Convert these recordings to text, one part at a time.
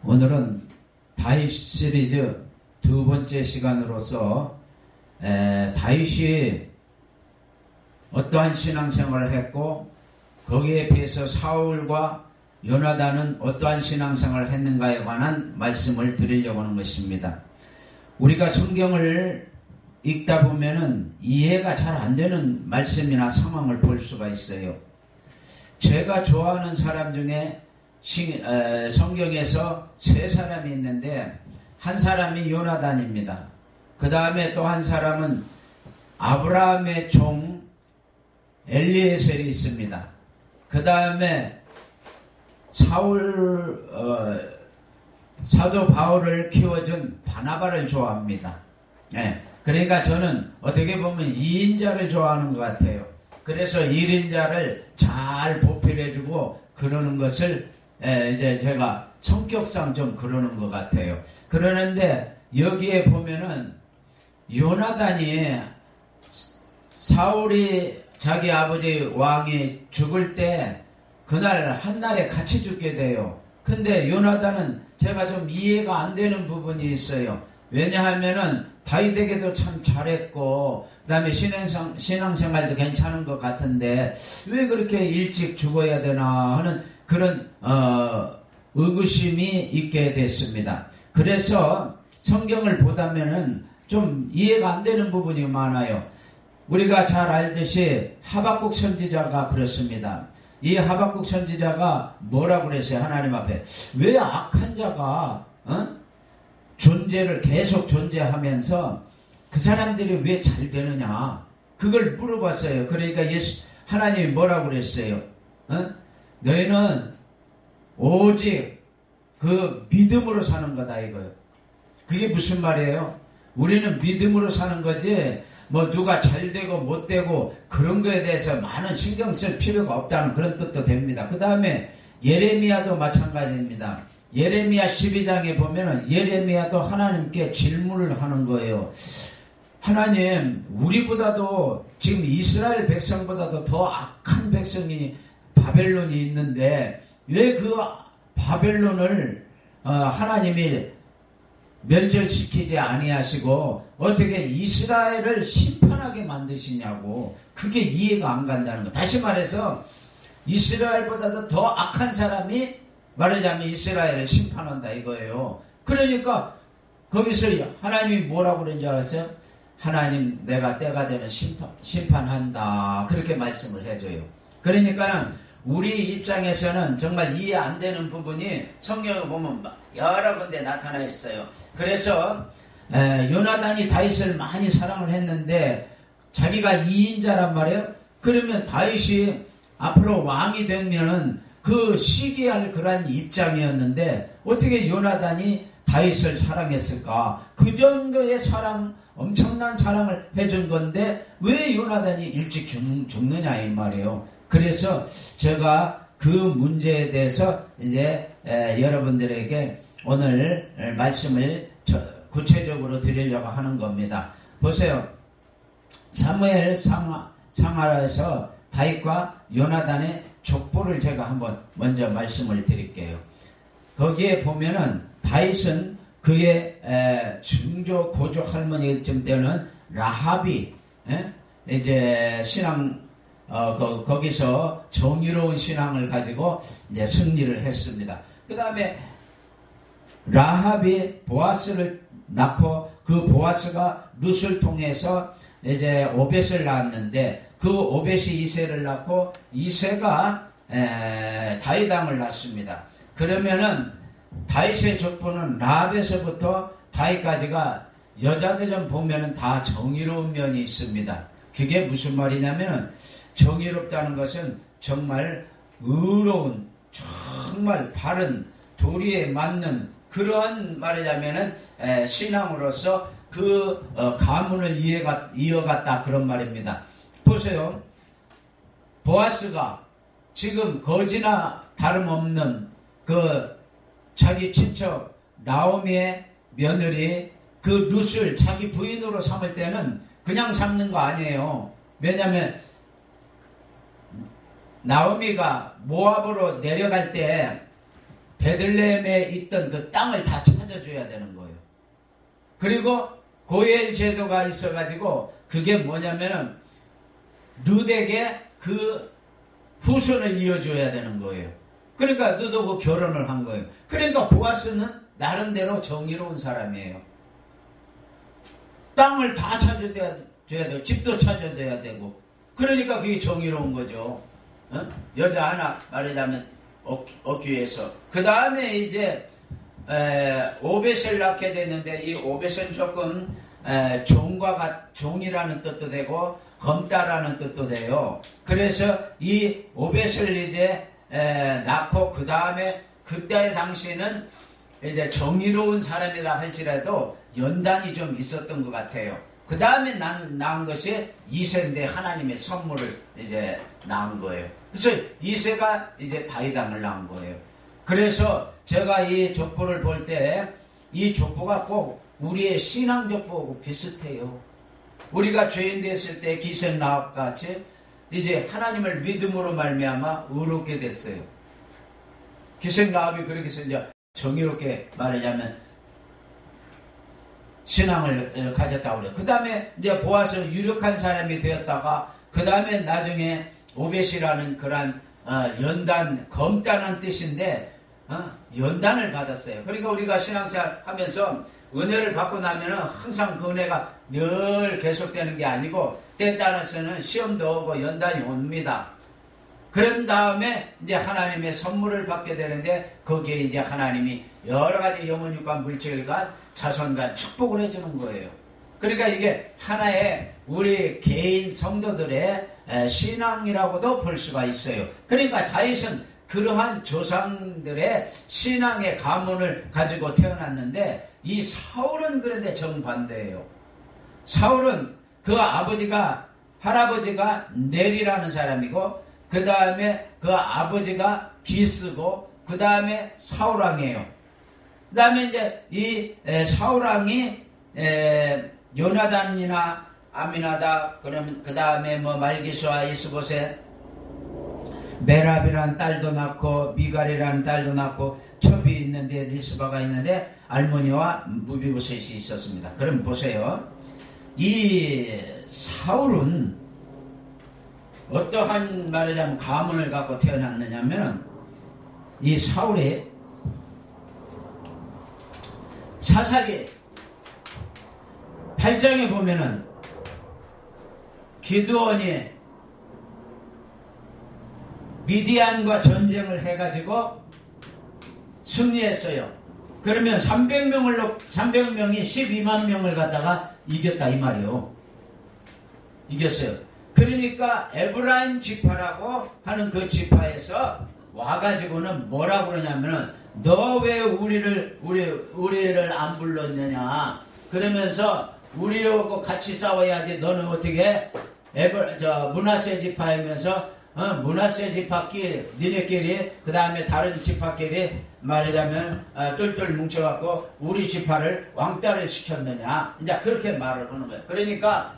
오늘은 다윗 시리즈 두 번째 시간으로서 다윗이 어떠한 신앙생활을 했고 거기에 비해서 사울과 요나단은 어떠한 신앙생활을 했는가에 관한 말씀을 드리려고 하는 것입니다. 우리가 성경을 읽다 보면은 이해가 잘 안 되는 말씀이나 상황을 볼 수가 있어요. 제가 좋아하는 사람 중에 성경에서 세 사람이 있는데 한 사람이 요나단입니다. 그 다음에 또 한 사람은 아브라함의 종 엘리에셀이 있습니다. 그 다음에 사도 바울을 키워준 바나바를 좋아합니다. 그러니까 저는 어떻게 보면 2인자를 좋아하는 것 같아요. 그래서 1인자를 잘 보필해주고 그러는 것을 이제 제가 성격상 좀 그러는 것 같아요. 그러는데 여기에 보면은 요나단이 사울이 자기 아버지 왕이 죽을 때 그날 한날에 같이 죽게 돼요. 근데 요나단은 제가 좀 이해가 안 되는 부분이 있어요. 왜냐하면은 다윗에게도 참 잘했고 그 다음에 신앙생활도 괜찮은 것 같은데 왜 그렇게 일찍 죽어야 되나 하는 그런 의구심이 있게 됐습니다. 그래서 성경을 보다면은 좀 이해가 안 되는 부분이 많아요. 우리가 잘 알듯이 하박국 선지자가 그렇습니다. 이 하박국 선지자가 뭐라고 그랬어요? 하나님 앞에 왜 악한 자가 존재를 계속 존재하면서 그 사람들이 왜 잘 되느냐 그걸 물어봤어요. 그러니까 하나님이 뭐라고 그랬어요? 너희는 오직 그 믿음으로 사는 거다 이거예요. 그게 무슨 말이에요? 우리는 믿음으로 사는 거지 뭐 누가 잘 되고 못 되고 그런 거에 대해서 많은 신경 쓸 필요가 없다는 그런 뜻도 됩니다. 그 다음에 예레미야도 마찬가지입니다. 예레미야 12장에 보면은 예레미야도 하나님께 질문을 하는 거예요. 하나님, 우리보다도 지금 이스라엘 백성보다도 더 악한 백성이 바벨론이 있는데 왜 그 바벨론을 하나님이 멸절시키지 아니하시고 어떻게 이스라엘을 심판하게 만드시냐고. 그게 이해가 안 간다는 거. 다시 말해서 이스라엘보다도 더 악한 사람이 말하자면 이스라엘을 심판한다 이거예요. 그러니까 거기서 하나님이 뭐라고 그런 줄 알았어요? 하나님 내가 때가 되면 심판한다 그렇게 말씀을 해줘요. 그러니까는 우리 입장에서는 정말 이해 안 되는 부분이 성경을 보면 여러 군데 나타나 있어요. 그래서 요나단이 다윗을 많이 사랑을 했는데 자기가 2인자란 말이에요. 그러면 다윗이 앞으로 왕이 되면은 그 시기할 그런 입장이었는데 어떻게 요나단이 다윗을 사랑했을까? 그 정도의 사랑, 엄청난 사랑을 해준 건데 왜 요나단이 일찍 죽느냐 이 말이에요. 그래서 제가 그 문제에 대해서 이제 여러분들에게 오늘 말씀을 구체적으로 드리려고 하는 겁니다. 보세요. 사무엘 상하에서 다윗과 요나단의 족보를 제가 한번 먼저 말씀을 드릴게요. 거기에 보면은 다윗은 그의 증조 고조 할머니쯤 되는 라합이 이제 신앙 거기서 정의로운 신앙을 가지고 이제 승리를 했습니다. 그 다음에 라합이 보아스를 낳고 그 보아스가 룻을 통해서 이제 오벳을 낳았는데 그 오벳이 이새를 낳고 이새가 다윗 왕을 낳습니다. 그러면은 다윗의 족보는 라합에서부터 다윗까지가 여자들은 보면은 다 정의로운 면이 있습니다. 그게 무슨 말이냐면은 정의롭다는 것은 정말 의로운 정말 바른 도리에 맞는 그러한 말이자면은 신앙으로서 그 가문을 이어갔다 그런 말입니다. 보세요. 보아스가 지금 거지나 다름없는 그 자기 친척 나오미의 며느리 그 룻을 자기 부인으로 삼을 때는 그냥 삼는 거 아니에요. 왜냐하면 나오미가 모압으로 내려갈 때 베들레헴에 있던 그 땅을 다 찾아줘야 되는 거예요. 그리고 고엘 제도가 있어가지고 그게 뭐냐면은 룻에게 그 후손을 이어줘야 되는 거예요. 그러니까 룻하고 결혼을 한 거예요. 그러니까 보아스는 나름대로 정의로운 사람이에요. 땅을 다 찾아줘야 되고 집도 찾아줘야 되고 그러니까 그게 정의로운 거죠. 어? 여자 하나 말하자면 얻기 위해서. 그 다음에 이제 오벳을 낳게 됐는데 이 오벳은 조금 종이라는 뜻도 되고 검다라는 뜻도 돼요. 그래서 이 오벳을 이제 낳고 그 다음에 그때 당시는 이제 정의로운 사람이라 할지라도 연단이 좀 있었던 것 같아요. 그 다음에 낳은 것이 이세인데 하나님의 선물을 이제 낳은 거예요. 그래서 이세가 이제 다윗왕을 낳은 거예요. 그래서 제가 이 족보를 볼 때 이 족보가 꼭 우리의 신앙 족보하고 비슷해요. 우리가 죄인 됐을 때 기생나합 같이 이제 하나님을 믿음으로 말미암아 의롭게 됐어요. 기생나합이 그렇게 해서 이제 정의롭게 말하자면 신앙을 가졌다고 그래요. 그 다음에 이제 보아서 유력한 사람이 되었다가 그 다음에 나중에 오벳이라는 그런 연단, 검다는 뜻인데 연단을 받았어요. 그러니까 우리가 신앙생활 하면서 은혜를 받고 나면은 항상 그 은혜가 늘 계속되는 게 아니고 때에 따라서는 시험도 오고 연단이 옵니다. 그런 다음에 이제 하나님의 선물을 받게 되는데 거기에 이제 하나님이 여러 가지 영혼육과 물질과 자손과 축복을 해주는 거예요. 그러니까 이게 하나의 우리 개인 성도들의 신앙이라고도 볼 수가 있어요. 그러니까 다윗은 그러한 조상들의 신앙의 가문을 가지고 태어났는데 이 사울은 그런데 정반대예요. 사울은 그 할아버지가 넬이라는 사람이고 그 다음에 그 아버지가 기스고 그 다음에 사울왕이에요. 그 다음에 이제 이 사울왕이 요나단이나 아미나다 그러면 그 다음에 뭐 말기수와 이스보셋 메랍이라는 딸도 낳고 미갈이라는 딸도 낳고 첩이 있는데 리스바가 있는데 알모니와 무비보셋이 있었습니다. 그럼 보세요. 이 사울은 어떠한 말하자면 가문을 갖고 태어났느냐면 이 사울이 사사기 8장에 보면은 기드온이 미디안과 전쟁을 해가지고 승리했어요. 그러면 300명이 12만 명을 갖다가 이겼다 이 말이에요. 이겼어요. 그러니까 에브라임 지파라고 하는 그 지파에서 와가지고는 뭐라고 그러냐면은 너 왜 우리를 안 불렀느냐 그러면서 우리하고 같이 싸워야지 너는 어떻게 므낫세 지파이면서 므낫세 지파끼리 니네끼리 그 다음에 다른 지파끼리 말하자면 똘똘 뭉쳐갖고 우리 지파를 왕따를 시켰느냐 이제 그렇게 말을 하는 거예요. 그러니까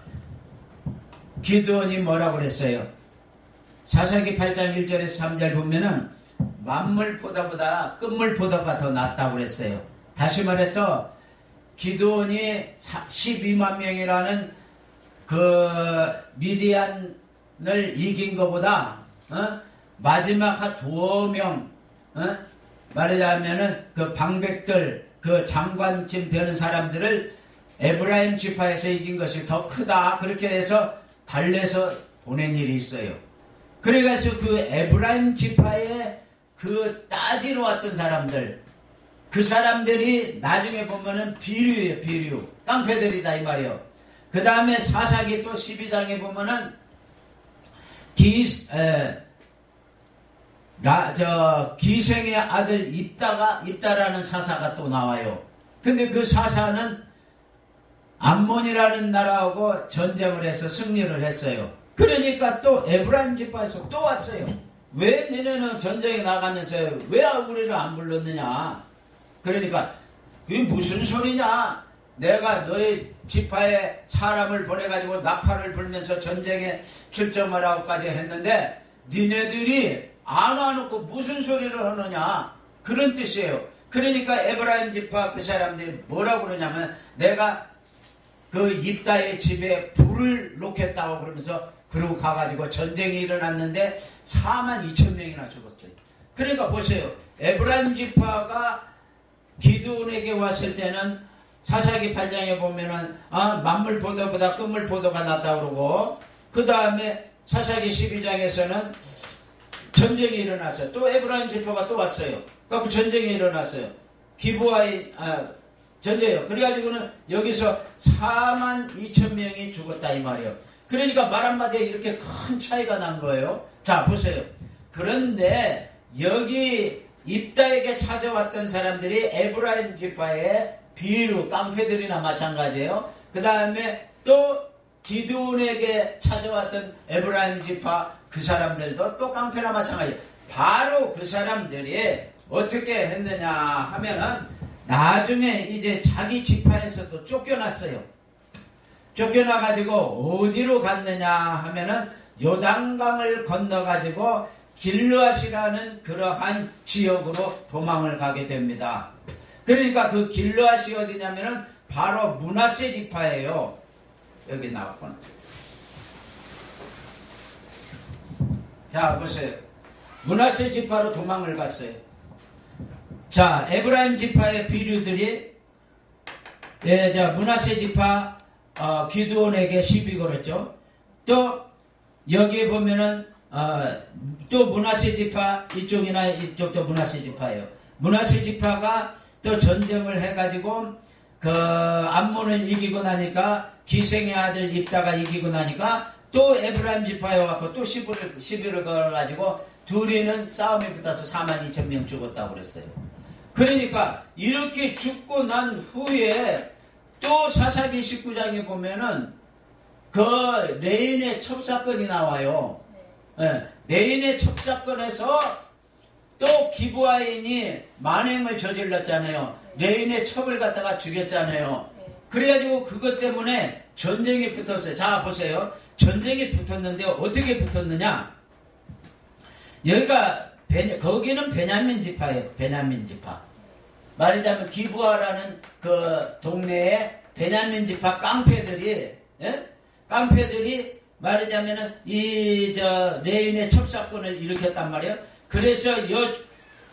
기드온이 뭐라고 그랬어요? 사사기 8장 1절에서 3절 보면은 만물보다보다 끝물보다가 더 낫다고 그랬어요. 다시 말해서 기드온이 12만 명이라는 그 미디안을 이긴 것보다 마지막 한 2명 말하자면은 그 방백들 그 장관쯤 되는 사람들을 에브라임 지파에서 이긴 것이 더 크다 그렇게 해서 달래서 보낸 일이 있어요. 그래서 그 에브라임 지파에 그 따지러 왔던 사람들 그 사람들이 나중에 보면은 비류예요. 비류 깡패들이다 이 말이에요. 그 다음에 사사기 또 12장에 보면은 기생의 아들 입다라는 사사가 또 나와요. 근데 그 사사는 암몬이라는 나라하고 전쟁을 해서 승리를 했어요. 그러니까 또 에브라임 지파에서 또 왔어요. 왜 너네는 전쟁에 나가면서 왜 우리를 안 불렀느냐. 그러니까 그게 무슨 소리냐. 내가 너희 지파에 사람을 보내가지고 나팔을 불면서 전쟁에 출정하라고까지 했는데 니네들이 안 와놓고 무슨 소리를 하느냐. 그런 뜻이에요. 그러니까 에브라임 지파 그 사람들이 뭐라고 그러냐면 내가 그 입다의 집에 불을 놓겠다고 그러면서 그러고 가가지고 전쟁이 일어났는데 4만 2천 명이나 죽었어요. 그러니까 보세요. 에브라임 지파가 기드온에게 왔을 때는 사사기 8장에 보면은 만물 포도보다 끝물 포도가 낫다 그러고 그 다음에 사사기 12장에서는 전쟁이 일어났어요. 또 에브라임 지파가 또 왔어요. 그래서 전쟁이 일어났어요. 기브아의 전쟁이요. 그래가지고는 여기서 4만 2천 명이 죽었다 이 말이에요. 그러니까 말 한마디에 이렇게 큰 차이가 난 거예요. 자 보세요. 그런데 여기 입다에게 찾아왔던 사람들이 에브라임 지파의 비루 깡패들이나 마찬가지예요. 그 다음에 또 기드온에게 찾아왔던 에브라임 지파 그 사람들도 또 깡패나 마찬가지예요. 바로 그 사람들이 어떻게 했느냐 하면은 나중에 이제 자기 지파에서도 쫓겨났어요. 쫓겨나가지고 어디로 갔느냐 하면은 요단강을 건너가지고 길르앗이라는 그러한 지역으로 도망을 가게 됩니다. 그러니까 그 길르앗이 어디냐면은 바로 므낫세 지파예요. 여기 나왔구나. 자 보세요. 므낫세 지파로 도망을 갔어요. 자 에브라임 지파의 비류들이 므낫세 지파 기드온에게 시비 걸었죠. 또 여기에 보면은 또 므낫세 지파 이쪽이나 이쪽도 므낫세 지파예요. 므낫세 지파가 또 전쟁을 해가지고 그 암몬을 이기고 나니까 기생의 아들 입다가 이기고 나니까 또 에브라임 지파에 와서 또 시비를 걸어가지고 둘이는 싸움에 붙어서 4만 2천 명 죽었다고 그랬어요. 그러니까 이렇게 죽고 난 후에 또 사사기 19장에 보면은 그 레인의 첩사건이 나와요. 레인의 첩사건에서 또 기브아인이 만행을 저질렀잖아요. 레인의 첩을 갖다가 죽였잖아요. 그래가지고 그것 때문에 전쟁이 붙었어요. 자 보세요. 전쟁이 붙었는데 어떻게 붙었느냐. 여기가 거기는 베냐민 지파예요. 베냐민 지파. 말하자면 기브아라는 그 동네에 베냐민 지파 깡패들이 말하자면은 레인의 첩사건을 일으켰단 말이에요. 그래서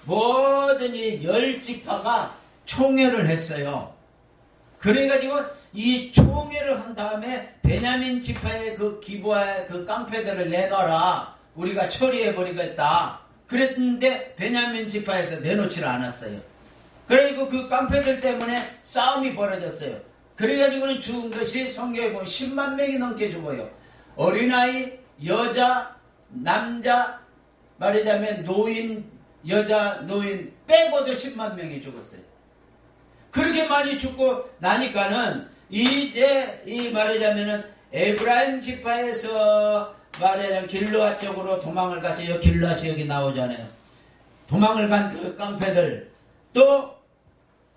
모든 이 10지파가 총회를 했어요. 그래가지고 이 총회를 한 다음에 베냐민 지파의 그 기브아의 그 깡패들을 내놔라. 우리가 처리해버리겠다. 그랬는데 베냐민 지파에서 내놓지를 않았어요. 그리고 그 깡패들 때문에 싸움이 벌어졌어요. 그래가지고는 죽은 것이 성경에 보면 10만 명이 넘게 죽어요. 어린아이, 여자, 남자, 말하자면 노인, 여자, 노인 빼고도 10만 명이 죽었어요. 그렇게 많이 죽고 나니까는 이제 말하자면은 에브라임 지파에서 말하자면 길르앗 쪽으로 도망을 가서 여기 길르앗이 여기 나오잖아요. 도망을 간 그 깡패들 또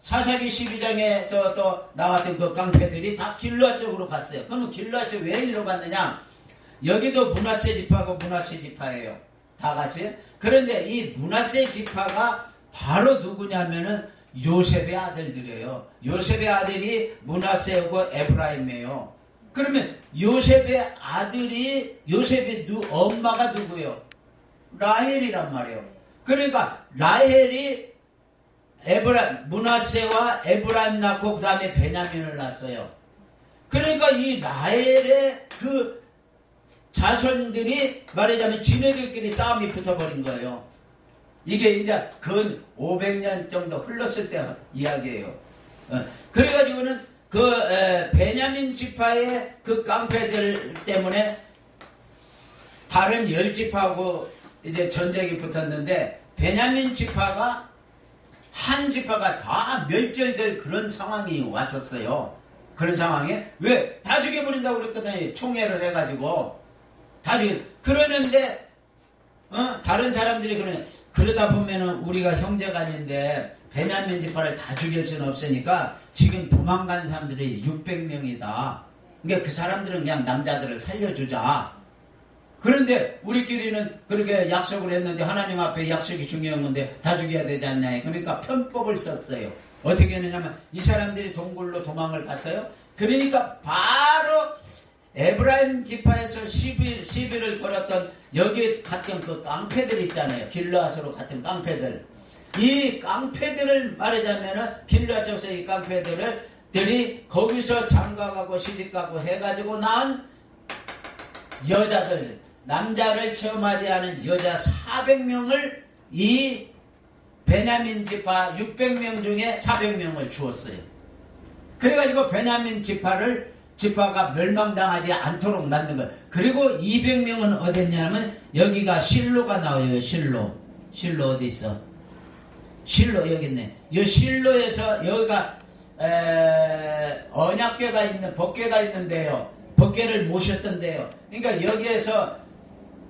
사사기 12장에서 또 나왔던 그 깡패들이 다 길르앗 쪽으로 갔어요. 그러면 길르앗이 왜 일로 갔느냐? 여기도 므낫세 지파고 므낫세 지파예요. 다 같이. 그런데 이 므낫세 지파가 바로 누구냐면은 요셉의 아들들이에요. 요셉의 아들이 므낫세하고 에브라임이에요. 그러면 요셉의 아들이 요셉의 엄마가 누구예요? 라헬이란 말이에요. 그러니까 라헬이 므낫세와 에브라임 낳고 그 다음에 베냐민을 낳았어요. 그러니까 이 라헬의 그 자손들이 말하자면 지네들끼리 싸움이 붙어버린 거예요. 이게 이제 근 500년 정도 흘렀을 때 이야기예요. 그래가지고는 베냐민 지파의 그 깡패들 때문에 다른 10지파하고 이제 전쟁이 붙었는데 베냐민 지파가 한 지파가 다 멸절될 그런 상황이 왔었어요. 그런 상황에 왜? 다 죽여버린다고 그랬거든요. 총회를 해가지고 다 그러는데 다른 사람들이 그러다 보면은 우리가 형제간인데 베냐민 지파를 다 죽일 수는 없으니까 지금 도망간 사람들이 600명이다. 그러니까 그 사람들은 그냥 남자들을 살려주자. 그런데 우리끼리는 그렇게 약속을 했는데 하나님 앞에 약속이 중요한 건데 다 죽여야 되지 않냐. 그러니까 편법을 썼어요. 어떻게 했느냐면 이 사람들이 동굴로 도망을 갔어요. 그러니까 바로 에브라임 지파에서 시비를 걸었던 여기에 갔던 그 깡패들 있잖아요. 길르앗으로 갔던 깡패들. 이 깡패들을 말하자면은 길르앗 족속의 이 깡패들이 거기서 장가가고 시집가고 해가지고 낳은 여자들, 남자를 체험하지 않은 여자 400명을 이 베냐민 지파 600명 중에 400명을 주었어요. 그래가지고 베냐민 지파가 멸망당하지 않도록 만든 거예요. 그리고 200명은 어디 있냐면 여기가 실로가 나와요. 실로 어디 있어? 실로 여기 있네. 이 실로에서 여기가 언약궤가 있는 법궤가 있는데요. 법궤를 모셨던데요. 그러니까 여기에서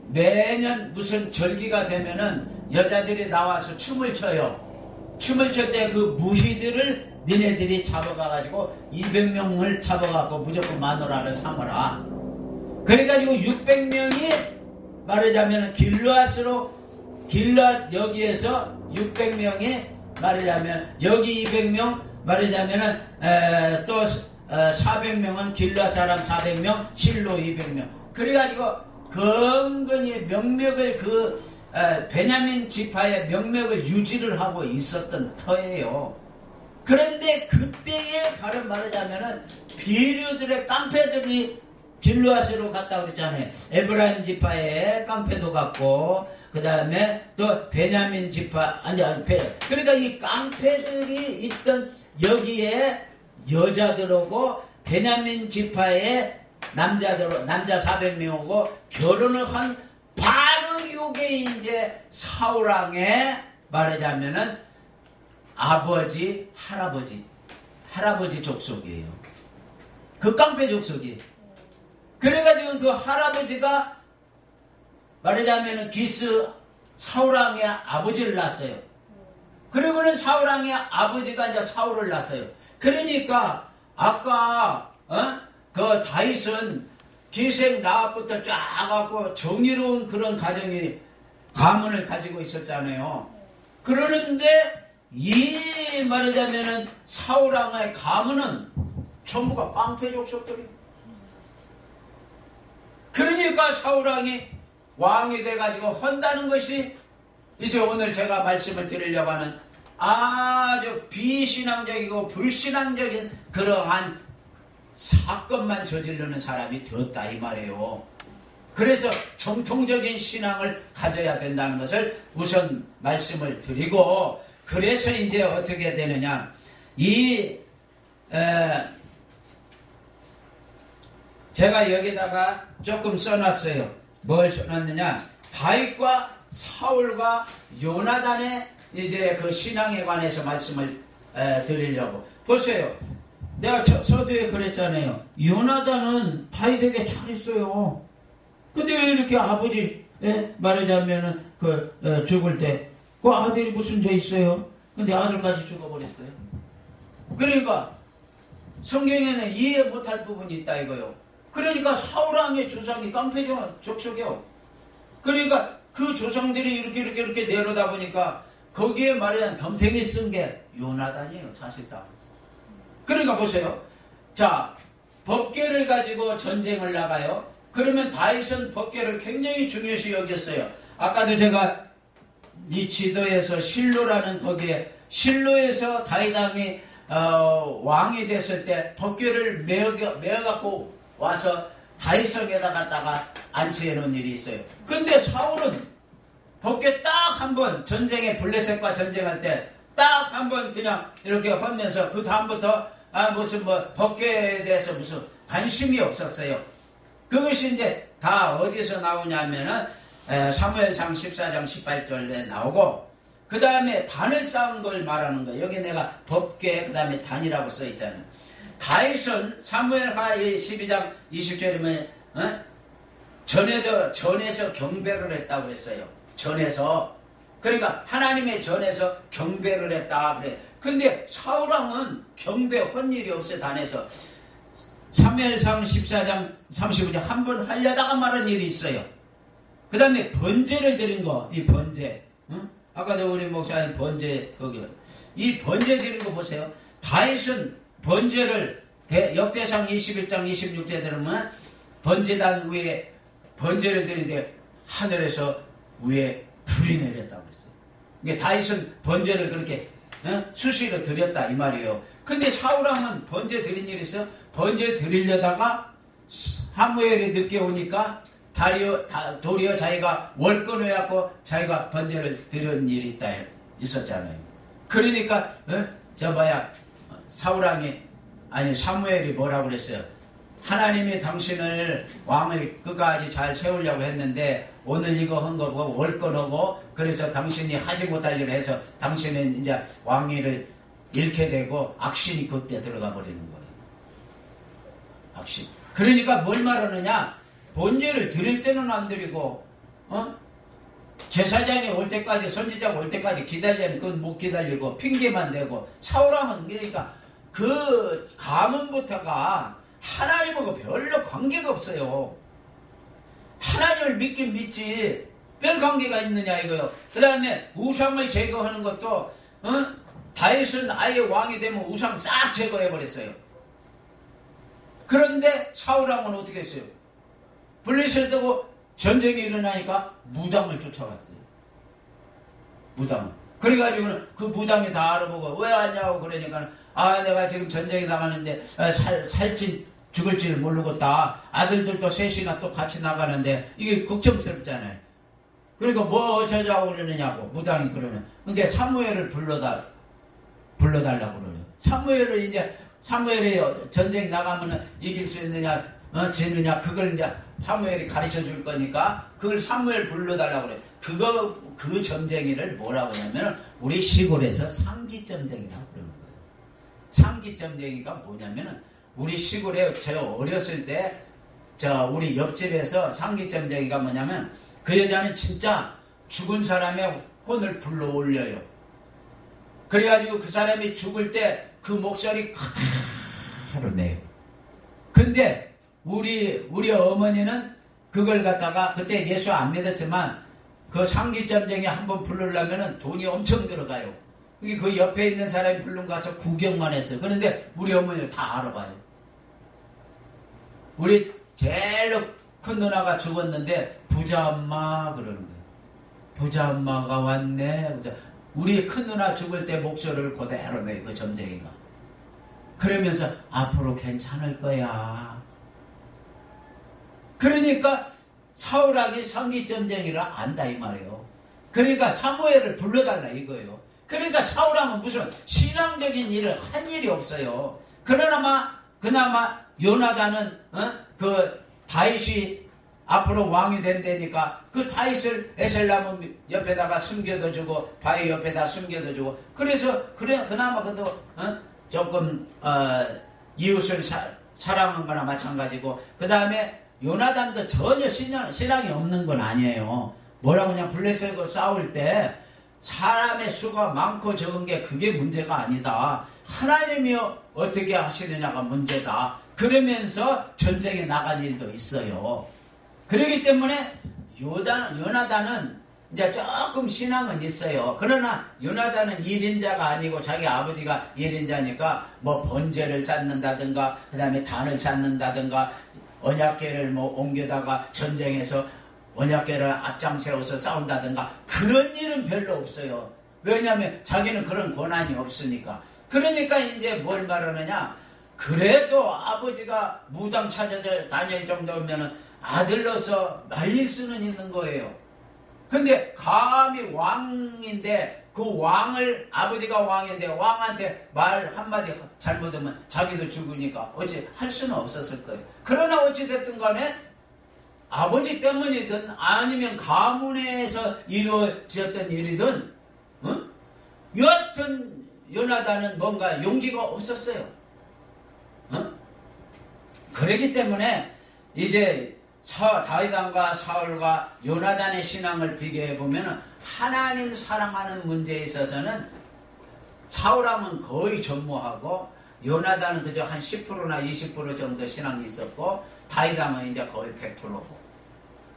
매년 무슨 절기가 되면은 여자들이 나와서 춤을 춰요. 춤을 출 때 그 무희들을 니네들이 잡아가가지고 200명을 잡아가고 무조건 마누라를 삼아라. 그래가지고 600명이 말하자면 길르앗 여기에서 600명이 말하자면 여기 200명 말하자면은 또 400명은 길르앗 사람 400명 실로 200명. 그래가지고 건건히 명맥을 베냐민 지파의 명맥을 유지를 하고 있었던 터예요. 그런데 그때에 바로 말하자면은 비류들의 깡패들이 길르앗으로 갔다고 그랬잖아요. 에브라임 지파의 깡패도 갔고 그 다음에 또 베냐민 지파 그러니까 이 깡패들이 있던 여기에 여자들하고 베냐민 지파의 남자 400명하고 결혼을 한 바로 요게 이제 사울왕의 말하자면은 아버지, 할아버지 족속이에요. 그 깡패 족속이. 그래가지고 그 할아버지가 말하자면은 기스 사울왕의 아버지를 낳았어요. 그리고는 사울왕의 아버지가 이제 사울을 낳았어요. 그러니까 아까 그 다윗은 기생 라합부터 쫙 갖고 정의로운 그런 가문을 가지고 있었잖아요. 그러는데 이 말하자면은 사울왕의 가문은 전부가 깡패 족속들이. 그러니까 사울왕이 왕이 돼가지고 헌다는 것이 이제 오늘 제가 말씀을 드리려고 하는 아주 비신앙적이고 불신앙적인 그러한 사건만 저지르는 사람이 되었다 이 말이에요. 그래서 정통적인 신앙을 가져야 된다는 것을 우선 말씀을 드리고, 그래서 이제 어떻게 되느냐, 제가 여기다가 조금 써놨어요. 뭘 써놨느냐, 다윗과 사울과 요나단의 이제 그 신앙에 관해서 말씀을 드리려고. 보세요. 내가 서두에 그랬잖아요. 요나단은 다윗에게 잘했어요. 근데 왜 이렇게 아버지 말하자면은 죽을 때 그 아들이 무슨 죄 있어요? 근데 아들까지 죽어버렸어요. 그러니까 성경에는 이해 못할 부분이 있다 이거요. 그러니까 사울왕의 조상이 깡패 족속이요. 그러니까 그 조상들이 이렇게 내려다 보니까 거기에 말하자면 덤탱이 쓴 게 요나단이에요, 사실상. 그러니까 보세요. 자, 법궤를 가지고 전쟁을 나가요. 그러면 다윗은 법궤를 굉장히 중요시 여겼어요. 아까도 제가 이 지도에서 실로라는 거기에 실로에서 다윗왕이 왕이 됐을 때 법궤를 메어갖고 와서 다윗성에다 갖다가 안치해 놓은 일이 있어요. 근데 사울은 법궤 딱 한 번 전쟁에 블레셋과 전쟁할 때 딱 한 번 그냥 이렇게 하면서 그 다음부터 무슨 법궤에 대해서 무슨 관심이 없었어요. 그것이 이제 다 어디서 나오냐면은 사무엘상 14장 18절에 나오고, 그 다음에 단을 쌓은 걸 말하는 거예요. 여기 내가 법궤 그 다음에 단이라고 써 있잖아요. 다윗은 사무엘하 12장 20절이면 전에서 경배를 했다고 했어요. 전에서. 그러니까 하나님의 전에서 경배를 했다 그래. 근데 사울왕은 경배한 일이 없어요. 단에서. 사무엘상 14장 35절 한 번 하려다가 말한 일이 있어요. 그 다음에 번제를 드린 거, 이 번제. 응? 아까도 우리 목사님 번제, 이 번제 드린 거 보세요. 다윗은 번제를, 역대상 21장 26절 들으면 번제단 위에 번제를 드리는데 하늘에서 위에 불이 내렸다고 그랬어요. 그러니까 다윗은 번제를 그렇게 수시로 드렸다 이 말이에요. 근데 사울왕은 번제 드린 일이 있어. 번제 드리려다가 사무엘이 늦게 오니까 도리어 자기가 월권을 해갖고 자기가 번제를 드린 일이 있었잖아요. 그러니까 사울왕이 아니 사무엘이 뭐라고 그랬어요. 하나님이 당신을 왕을 끝까지 잘 세우려고 했는데 오늘 이거 한 거고 월권하고 그래서 당신이 하지 못할 일을 해서 당신은 이제 왕위를 잃게 되고 악신이 그때 들어가 버리는 거예요. 악신. 그러니까 뭘 말하느냐? 번제를 드릴 때는 안 드리고 제사장이 올 때까지 선지자가 올 때까지 기다리려면 그건 못 기다리고 핑계만 대고 사울왕은 그러니까 그 가문부터가 하나님하고 별로 관계가 없어요. 하나님을 믿긴 믿지 별 관계가 있느냐 이거요. 그 다음에 우상을 제거하는 것도 다윗은 아예 왕이 되면 우상 싹 제거해버렸어요. 그런데 사울왕은 어떻게 했어요? 블레셋 되고 전쟁이 일어나니까 무당을 쫓아갔어요. 무당을. 그래가지고는 그 무당이 다 알아보고 왜 왔냐고 그러니까 내가 지금 전쟁에 나가는데 죽을지를 모르겠다. 아들들도 셋이나 또 같이 나가는데 이게 걱정스럽잖아요. 그러니까 뭐 어쩌자고 그러느냐고 무당이 그러면. 그러니까 사무엘을 불러달라고 그래요. 사무엘이 전쟁 나가면 이길 수 있느냐 지느냐 그걸 이제 사무엘이 가르쳐 줄 거니까 그걸 사무엘 불러달라고 그래요. 그 점쟁이를 뭐라고 하냐면 우리 시골에서 상기점쟁이라고 그러는 거예요. 상기점쟁이가 뭐냐면은 우리 시골에 저 어렸을 때 우리 옆집에서 상기점쟁이가 뭐냐면 그 여자는 진짜 죽은 사람의 혼을 불러 올려요. 그래가지고 그 사람이 죽을 때 그 목소리 그대로 내요. 근데 우리 어머니는 그걸 갖다가 그때 예수 안 믿었지만 그 상기점쟁이 한번 부르려면 돈이 엄청 들어가요. 그 옆에 있는 사람이 부른 가서 구경만 했어요. 그런데 우리 어머니를 다 알아봐요. 우리 제일 큰 누나가 죽었는데 부자 엄마 그러는 거예요. 부자 엄마가 왔네. 우리 큰 누나 죽을 때 목소리를 그대로 내요. 그 점쟁이가. 그러면서 앞으로 괜찮을 거야. 그러니까 사울왕이 상기점쟁이를 안다 이 말이에요. 그러니까 사무엘을 불러달라 이거예요. 그러니까 사울왕은 무슨 신앙적인 일을 한 일이 없어요. 그나마 요나단은 그 다윗이 앞으로 왕이 된다니까 그 다윗을 에셀람 옆에다가 숨겨도 주고 바위 옆에다 숨겨도 주고 그래서 그나마 그도 조금 이웃을 사랑한 거나 마찬가지고 그 다음에 요나단도 전혀 신앙이 없는 건 아니에요. 뭐라고 그냥 블레셋과 싸울 때 사람의 수가 많고 적은 게 그게 문제가 아니다. 하나님이 어떻게 하시느냐가 문제다. 그러면서 전쟁에 나간 일도 있어요. 그렇기 때문에 요나단은 이제 조금 신앙은 있어요. 그러나 요나단은 1인자가 아니고 자기 아버지가 1인자니까 뭐 번제를 쌓는다든가 그 다음에 단을 쌓는다든가 언약궤를 뭐 옮겨다가 전쟁에서 언약궤를 앞장세워서 싸운다든가 그런 일은 별로 없어요. 왜냐하면 자기는 그런 권한이 없으니까. 그러니까 이제 뭘 말하느냐. 그래도 아버지가 무당 찾아 다닐 정도면 아들로서 말릴 수는 있는 거예요. 근데 감히 왕인데 그 왕을 아버지가 왕인데 왕한테 말 한마디 잘못하면 자기도 죽으니까 어찌 할 수는 없었을 거예요. 그러나 어찌됐든 간에 아버지 때문이든 아니면 가문에서 이루어졌던 일이든 여하튼 요나단은 뭔가 용기가 없었어요. 그러기 때문에 이제 다윗왕과 사울과 요나단의 신앙을 비교해보면 하나님 사랑하는 문제에 있어서는 사울왕은 거의 전무하고 요나단은 그저 한 10%나 20% 정도 신앙이 있었고 다윗왕은 이제 거의 100%고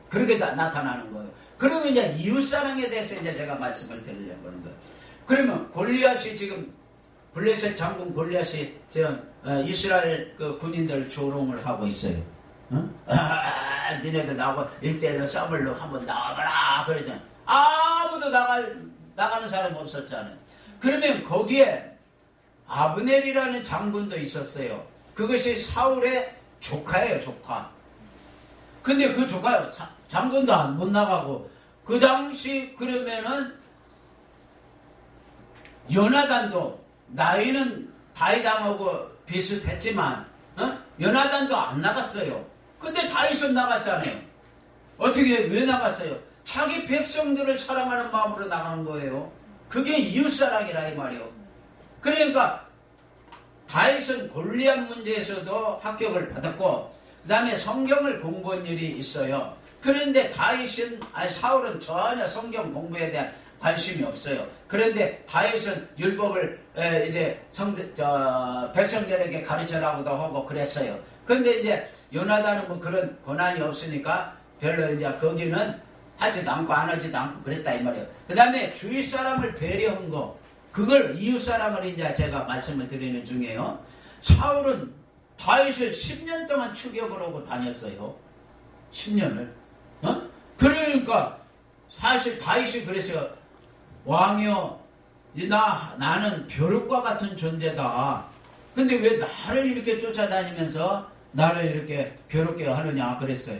그렇게 나타나는 거예요. 그리고 이제 이웃사랑에 대해서 이제 제가 말씀을 드리려고 하는 거예요. 그러면 골리앗이 지금 블레셋 장군 골리앗이 지금 이스라엘 그 군인들 조롱을 하고 있어요. 니네들 나하고 1대1로 싸움을 한번 나와봐라 그러잖아요. 아무도 나가는 사람 없었잖아요. 그러면 거기에 아브넬이라는 장군도 있었어요. 그것이 사울의 조카예요, 조카. 근데 그 조카 장군도 못 나가고, 그 당시 그러면은 요나단도 나이는 다윗하고 비슷했지만 요나단도 안 나갔어요. 근데 다윗은 나갔잖아요. 어떻게 왜 나갔어요? 자기 백성들을 사랑하는 마음으로 나간 거예요. 그게 이웃사랑이라 이 말이에요. 그러니까 다윗은 골리앗 문제에서도 합격을 받았고, 그 다음에 성경을 공부한 일이 있어요. 그런데 사울은 전혀 성경 공부에 대한 관심이 없어요. 그런데 다윗은 율법을 이제 백성들에게 가르쳐라고도 하고 그랬어요. 그런데 이제 요나단은 뭐 그런 권한이 없으니까 별로 이제 거기는 하지도 않고 안 하지도 않고 그랬다 이 말이에요. 그 다음에 주위 사람을 배려한 거, 그걸 이웃 사람을 이제 제가 말씀을 드리는 중이에요. 사울은 다윗을 10년 동안 추격을 하고 다녔어요. 10년을. 그러니까 사실 다윗이 그랬어요. 왕이여, 나는 벼룩과 같은 존재다. 근데 왜 나를 이렇게 쫓아다니면서 나를 이렇게 괴롭게 하느냐 그랬어요.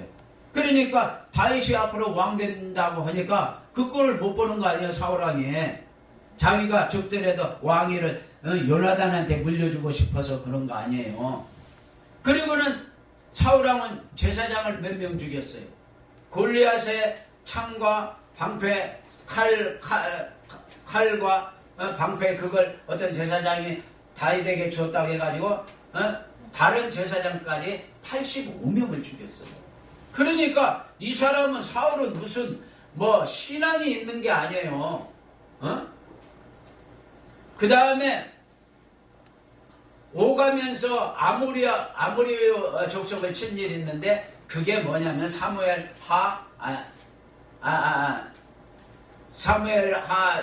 그러니까 다윗이 앞으로 왕 된다고 하니까 그 꼴을 못 보는 거 아니에요, 사울왕이. 자기가 죽더라도 왕위를 요나단한테 물려주고 싶어서 그런 거 아니에요. 그리고는 사울왕은 제사장을 몇 명 죽였어요. 골리앗의 창과 방패, 칼과 방패, 그걸 어떤 제사장이 다윗에게 줬다고 해가지고 다른 제사장까지 85명을 죽였어요. 그러니까 이 사람은, 사울은 무슨 뭐 신앙이 있는 게 아니에요. 그 다음에 오가면서 아모리 족속을 친 일이 있는데, 그게 뭐냐면 사무엘 하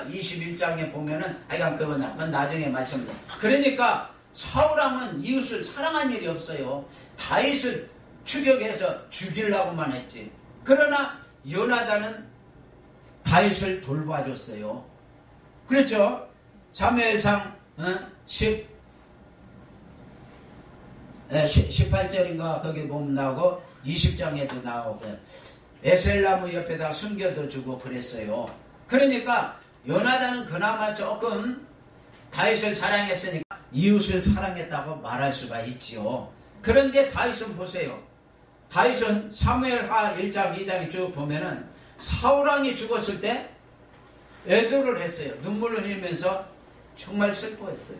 21장에 보면은, 그건 나중에 말씀드려. 그러니까 사울왕은 이웃을 사랑한 일이 없어요. 다윗을 추격해서 죽이려고만 했지. 그러나 요나단은 다윗을 돌봐줬어요. 그렇죠? 사무엘상 18절인가 거기 보면 나오고 20장에도 나오고, 에셀나무 옆에다 숨겨도 주고 그랬어요. 그러니까 요나단은 그나마 조금 다윗을 사랑했으니까 이웃을 사랑했다고 말할 수가 있지요. 그런데 다윗은 보세요. 다윗은 사무엘하 1장 2장에 쭉 보면은 사울왕이 죽었을 때 애도를 했어요. 눈물을 흘리면서 정말 슬퍼했어요.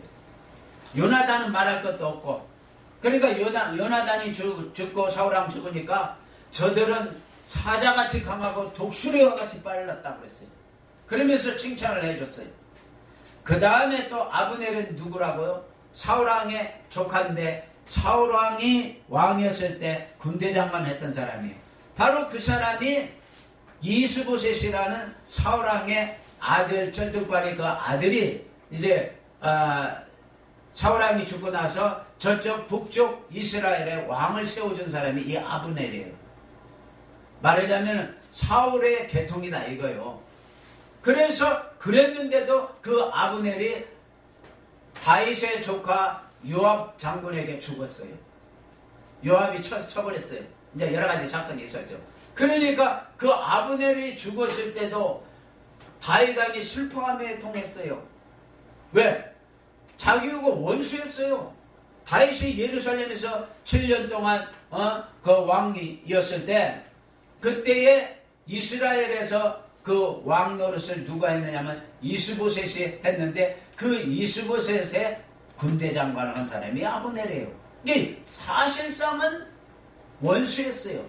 요나단은 말할 것도 없고, 그러니까 요나단이 죽고 사울왕 죽으니까 저들은 사자같이 강하고 독수리와 같이 빨랐다고 그랬어요. 그러면서 칭찬을 해줬어요. 그 다음에 또 아브넬은 누구라고요? 사울왕의 조카인데, 사울왕이 왕이었을 때 군대장관 했던 사람이에요. 바로 그 사람이 이스보셋이라는 사울왕의 아들, 철뚝발이 그 아들이 이제 사울왕이 죽고 나서 저쪽 북쪽 이스라엘에 왕을 세워준 사람이 이 아브넬이에요. 말하자면 사울의 계통이다 이거요. 그래서 그랬는데도 그 아브넬이 다윗의 조카 요압 장군에게 죽었어요. 요압이 쳐버렸어요. 이제 여러 가지 사건이 있었죠. 그러니까 그 아브넬이 죽었을 때도 다윗왕이 슬퍼함에 통했어요. 왜? 자기하고 원수였어요. 다윗이 예루살렘에서 7년 동안 그 왕이었을 때, 그때에 이스라엘에서 그 왕 노릇을 누가 했느냐면 이스보셋이 했는데, 그 이스보셋의 군대 장관을 한 사람이 아브넬이에요. 이게 사실상은 원수였어요.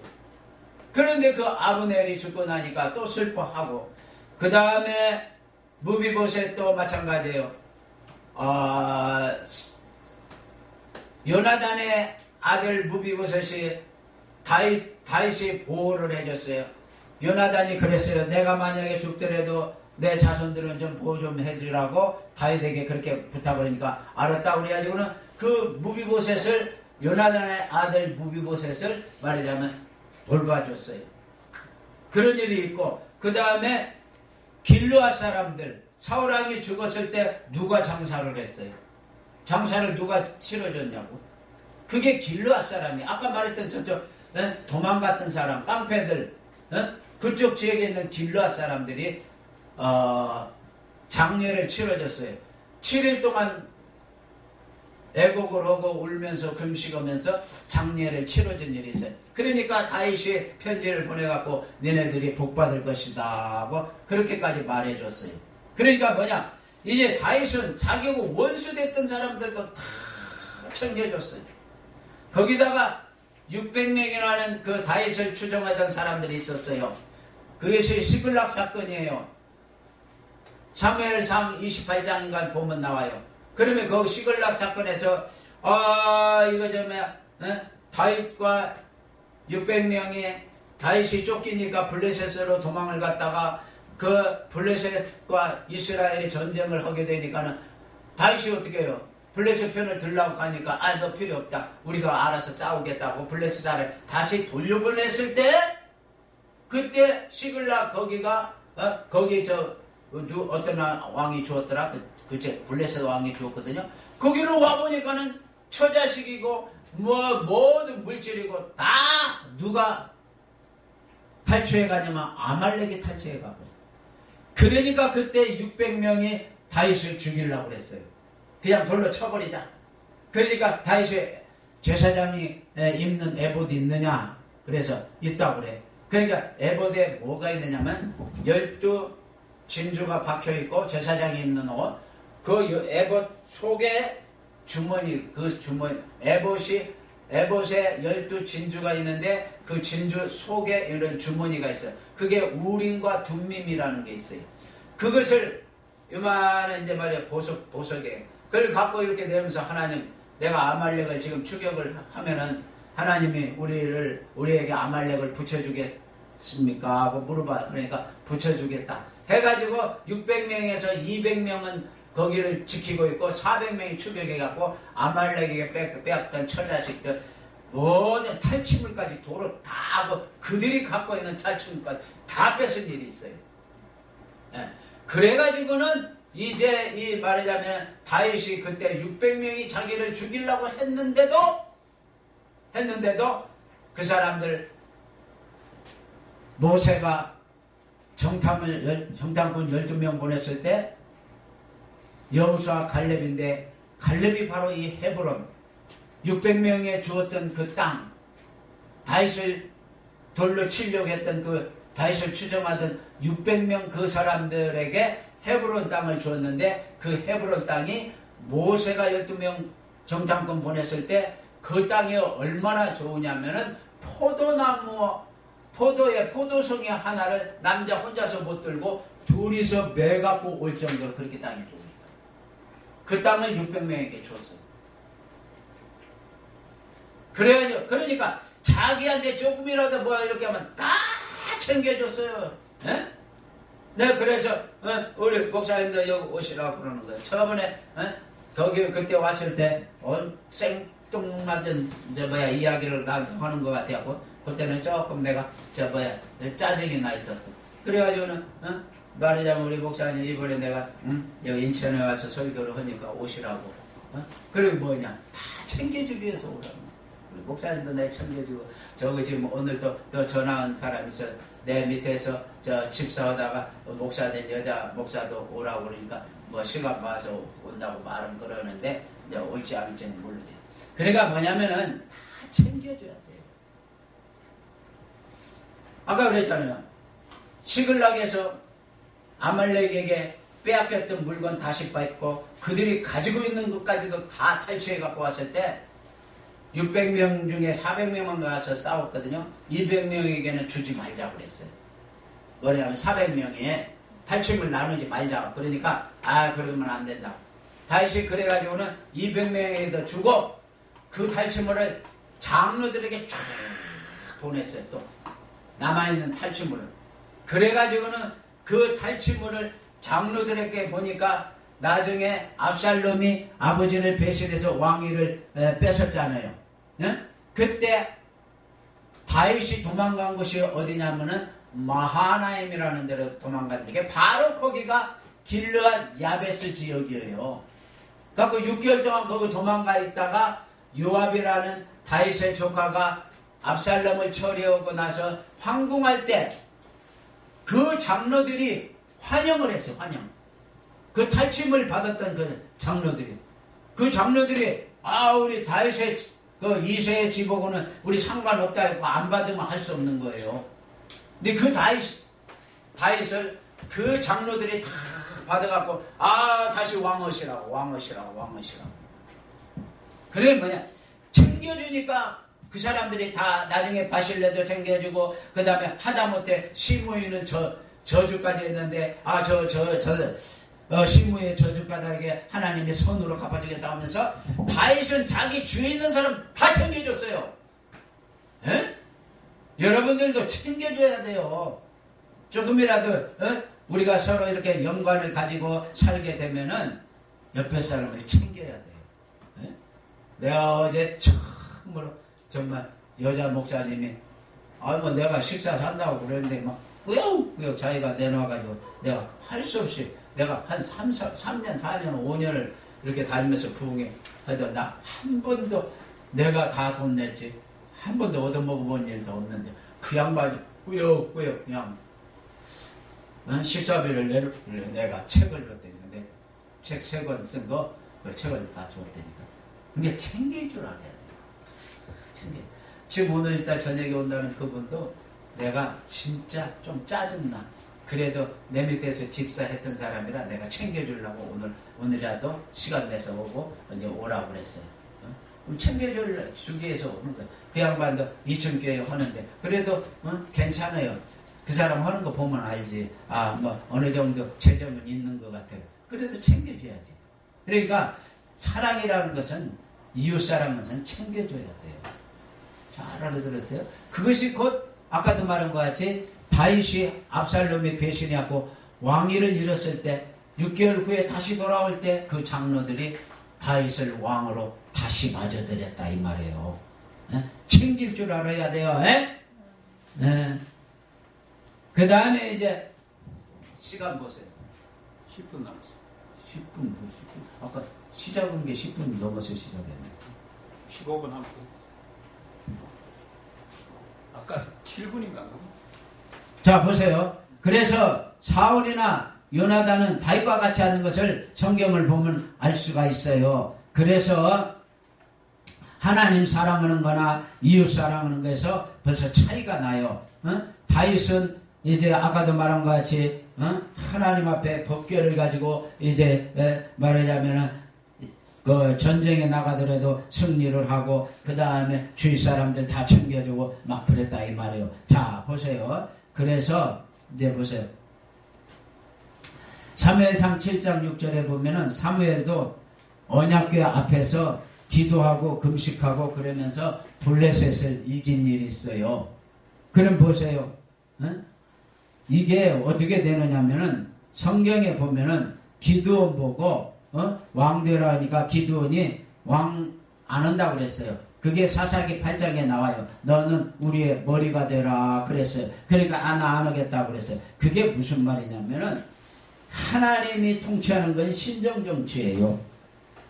그런데 그 아브넬이 죽고 나니까 또 슬퍼하고, 그 다음에 무비보셋도 마찬가지예요. 요나단의 아들 무비보셋이 다윗이 보호를 해줬어요. 요나단이 그랬어요. 내가 만약에 죽더라도 내 자손들은 좀 보호 좀 해주라고 다윗에게 그렇게 부탁을 하니까 알았다 그래가지고는 그 무비보셋을 요나단의 아들 무비보셋을 말하자면 돌봐줬어요. 그런 일이 있고 그 다음에 길르앗 사람들 사울왕이 죽었을 때 누가 장사를 했어요? 장사를 누가 치러줬냐고? 그게 길르앗 사람이 아까 말했던 저쪽 도망갔던 사람 깡패들 그쪽 지역에 있는 길르앗 사람들이 장례를 치러줬어요. 7일 동안 애곡을 하고 울면서 금식하면서 장례를 치러준 일이 있어요. 그러니까 다윗이 편지를 보내갖고 너네들이 복받을 것이다 하고 그렇게까지 말해줬어요. 그러니까 뭐냐 이제 다윗은 자기하고 원수됐던 사람들도 다 챙겨줬어요. 거기다가 600명이라는 그 다윗을 추종하던 사람들이 있었어요. 그것이 시글락 사건이에요. 사무엘상 28장인가 보면 나와요. 그러면 그 시글락 사건에서 이거 좀 다윗과 600명이 다윗이 쫓기니까 블레셋으로 도망을 갔다가 그 블레셋과 이스라엘이 전쟁을 하게 되니까는 다윗이 어떻게 해요? 블레셋 편을 들라고 가니까 너 필요 없다. 우리가 알아서 싸우겠다고 블레셋을 다시 돌려보냈을 때 그때 시글락 거기가 거기 어떤 왕이 주었더라. 그제 블레셋 왕이 주었거든요. 거기로 와보니까는 처자식이고 모든 물질이고 다 누가 탈취해 가냐면 아말렉이 탈취해 가버렸어요. 그러니까 그때 600명이 다윗을 죽이려고 그랬어요. 그냥 돌로 쳐버리자. 그러니까 다윗이 제사장이 입는 에봇이 있느냐? 그래서 있다고 그래. 그러니까 에봇에 뭐가 있느냐면 12 진주가 박혀있고 제사장이 입는 옷, 그 에봇 속에 주머니, 그 주머니, 에봇에 12 진주가 있는데 그 진주 속에 이런 주머니가 있어요. 그게 우림과 둠밈이라는 게 있어요. 그것을 요만한 이제 말이야 보석에 그걸 갖고 이렇게 내면서 하나님 내가 아말렉을 지금 추격을 하면은 하나님이 우리에게 아말렉을 붙여주겠습니까? 하고 물어봐. 그러니까 붙여주겠다. 해가지고 600명에서 200명은 거기를 지키고 있고 400명이 추격해갖고 아말렉에게 빼앗던 처자식들 모든 탈취물까지 도로 다 하고 그들이 갖고 있는 탈취물까지 다 뺏은 일이 있어요. 네. 그래가지고는 이제 이 말하자면 다윗이 그때 600명이 자기를 죽이려고 했는데도 그 사람들 모세가 정탐꾼 12명 보냈을 때 여호수아 갈렙인데 갈렙이 바로 이 헤브론 600명에 주었던 그 땅 다윗을 돌로 치려고 했던 그 다윗을 추종하던 600명 그 사람들에게 헤브론 땅을 주었는데 그 헤브론 땅이 모세가 12명 정탐꾼 보냈을 때 그 땅이 얼마나 좋으냐면은 포도송이 하나를 남자 혼자서 못 들고 둘이서 매갖고 올 정도로 그렇게 땅이 좋으니까 그 땅을 600명에게 줬어요. 그러니까 자기한테 조금이라도 뭐 이렇게 하면 다 챙겨줬어요. 에? 네, 그래서 우리 목사님도 여기 오시라고 그러는 거예요. 처음에 거기 그때 왔을 때 생뚱맞은 이야기를 나한테 하는 것 같아요. 그때는 조금 내가 짜증이 나 있었어. 그래가지고는 말하자면 우리 목사님 이번에 내가 여기 인천에 와서 설교를 하니까 오시라고. 그리고 뭐냐 다 챙겨주기 위해서 오라고. 우리 목사님도 내 챙겨주고 저거 지금 오늘도 또 전화 온 사람 있어. 내 밑에서 집사하다가 목사 된 여자 목사도 오라고 그러니까 뭐 시간 봐서 온다고 말은 그러는데 이제 올지 안 올지는 모르지. 그러니까 뭐냐면은 다 챙겨줘야 돼요. 아까 그랬잖아요. 시글락에서 아말렉에게 빼앗겼던 물건 다시 받고 그들이 가지고 있는 것까지도 다 탈취해 갖고 왔을 때 600명 중에 400명만 가서 싸웠거든요. 200명에게는 주지 말자고 그랬어요. 뭐냐면 400명이 탈취물 나누지 말자고. 그러니까 그러면 안 된다. 다윗이 그래가지고는 200명에게도 주고 그 탈취물을 장로들에게 쫙 보냈어요. 또 남아있는 탈취물을 그래가지고는 그 탈취물을 장로들에게 보니까 나중에 압살롬이 아버지를 배신해서 왕위를 뺏었잖아요. 네? 그때 다윗이 도망간 곳이 어디냐면은 마하나임이라는 데로 도망갔는데 이게 바로 거기가 길르앗 야베스 지역이에요. 그래서 6개월 동안 거기 도망가 있다가 요압이라는 다윗의 조카가 압살롬을 처리하고 나서 황궁할 때 그 장로들이 환영을 했어요. 환영. 그 탈취물 받았던 그 장로들이 우리 다윗의 그 이세의 집하고는 우리 상관없다 했고 안 받으면 할 수 없는 거예요. 근데 그 다윗을 그 장로들이 다 받아갖고 다시 왕하시라고. 그래 뭐냐 챙겨주니까 그 사람들이 다 나중에 바실레도 챙겨주고 그 다음에 하다못해 시므이는 저주까지 했는데 시므이의 저주까지 하나님의 선으로 갚아주겠다 하면서 다윗은 자기 주위에 있는 사람 다 챙겨줬어요. 에? 여러분들도 챙겨줘야 돼요. 조금이라도 우리가 서로 이렇게 연관을 가지고 살게 되면은 옆에 사람을 챙겨야 돼요. 에? 내가 어제 처음으로 정말 여자 목사님이 내가 식사 산다고 그러는데 막 꾸역꾸역 자기가 내놔가지고 내가 할 수 없이 내가 한 3년 4년 5년을 이렇게 다니면서 부흥회 하던 나 한 번도 내가 다 돈 냈지 한 번도 얻어먹어본 일도 없는데 그 양반이 꾸역꾸역 그냥 식사비를 내놓고 내가 책을 줬다는데 책 3권 쓴 거 그 책을 다 줬다니까. 근데 챙길 줄 알아야 돼. 지금 오늘 일단 저녁에 온다는 그분도 내가 진짜 좀 짜증나. 그래도 내 밑에서 집사했던 사람이라 내가 챙겨주려고 오늘이라도 시간 내서 오고 이제 오라고 그랬어요. 그럼 챙겨주기 위해서 오는 거야. 그 양반도 이천교회 하는데 그래도 괜찮아요. 그 사람 하는 거 보면 알지. 어느 정도 재정은 있는 것 같아요. 그래도 챙겨줘야지. 그러니까 사랑이라는 것은 이웃사랑은 것은 챙겨줘야 돼요. 잘 알아들었어요? 그것이 곧 아까도 말한 것 같이 다윗이 압살롬의 배신이었고 왕위를 잃었을 때 6개월 후에 다시 돌아올 때 그 장로들이 다윗을 왕으로 다시 맞아들였다 이 말이에요. 챙길 줄 알아야 돼요. 그 다음에 이제 시간 보세요. 10분 남았어요. 10분. 아까 시작한 게 10분 넘어서 시작했네. 15분 한 분. 아까 7분인가? 자 보세요. 그래서 사울이나 요나단은 다윗과 같이 하는 것을 성경을 보면 알 수가 있어요. 그래서 하나님 사랑하는 거나 이웃 사랑하는 거에서 벌써 차이가 나요. 다윗은 이제 아까도 말한 것 같이 하나님 앞에 법궤를 가지고 이제 말하자면은 그 전쟁에 나가더라도 승리를 하고 그 다음에 주위 사람들 다 챙겨주고 막 그랬다 이 말이에요. 자 보세요. 그래서 이제 보세요. 사무엘상 7장 6절에 보면은 사무엘도 언약궤 앞에서 기도하고 금식하고 그러면서 블레셋을 이긴 일이 있어요. 그럼 보세요. 이게 어떻게 되느냐면은 성경에 보면은 기드온 보고 왕 되라 하니까 기드온이 왕 안 한다고 그랬어요. 그게 사사기 8장에 나와요. 너는 우리의 머리가 되라 그랬어요. 그러니까 나 안 하겠다고 그랬어요. 그게 무슨 말이냐면은 하나님이 통치하는 건 신정정치예요.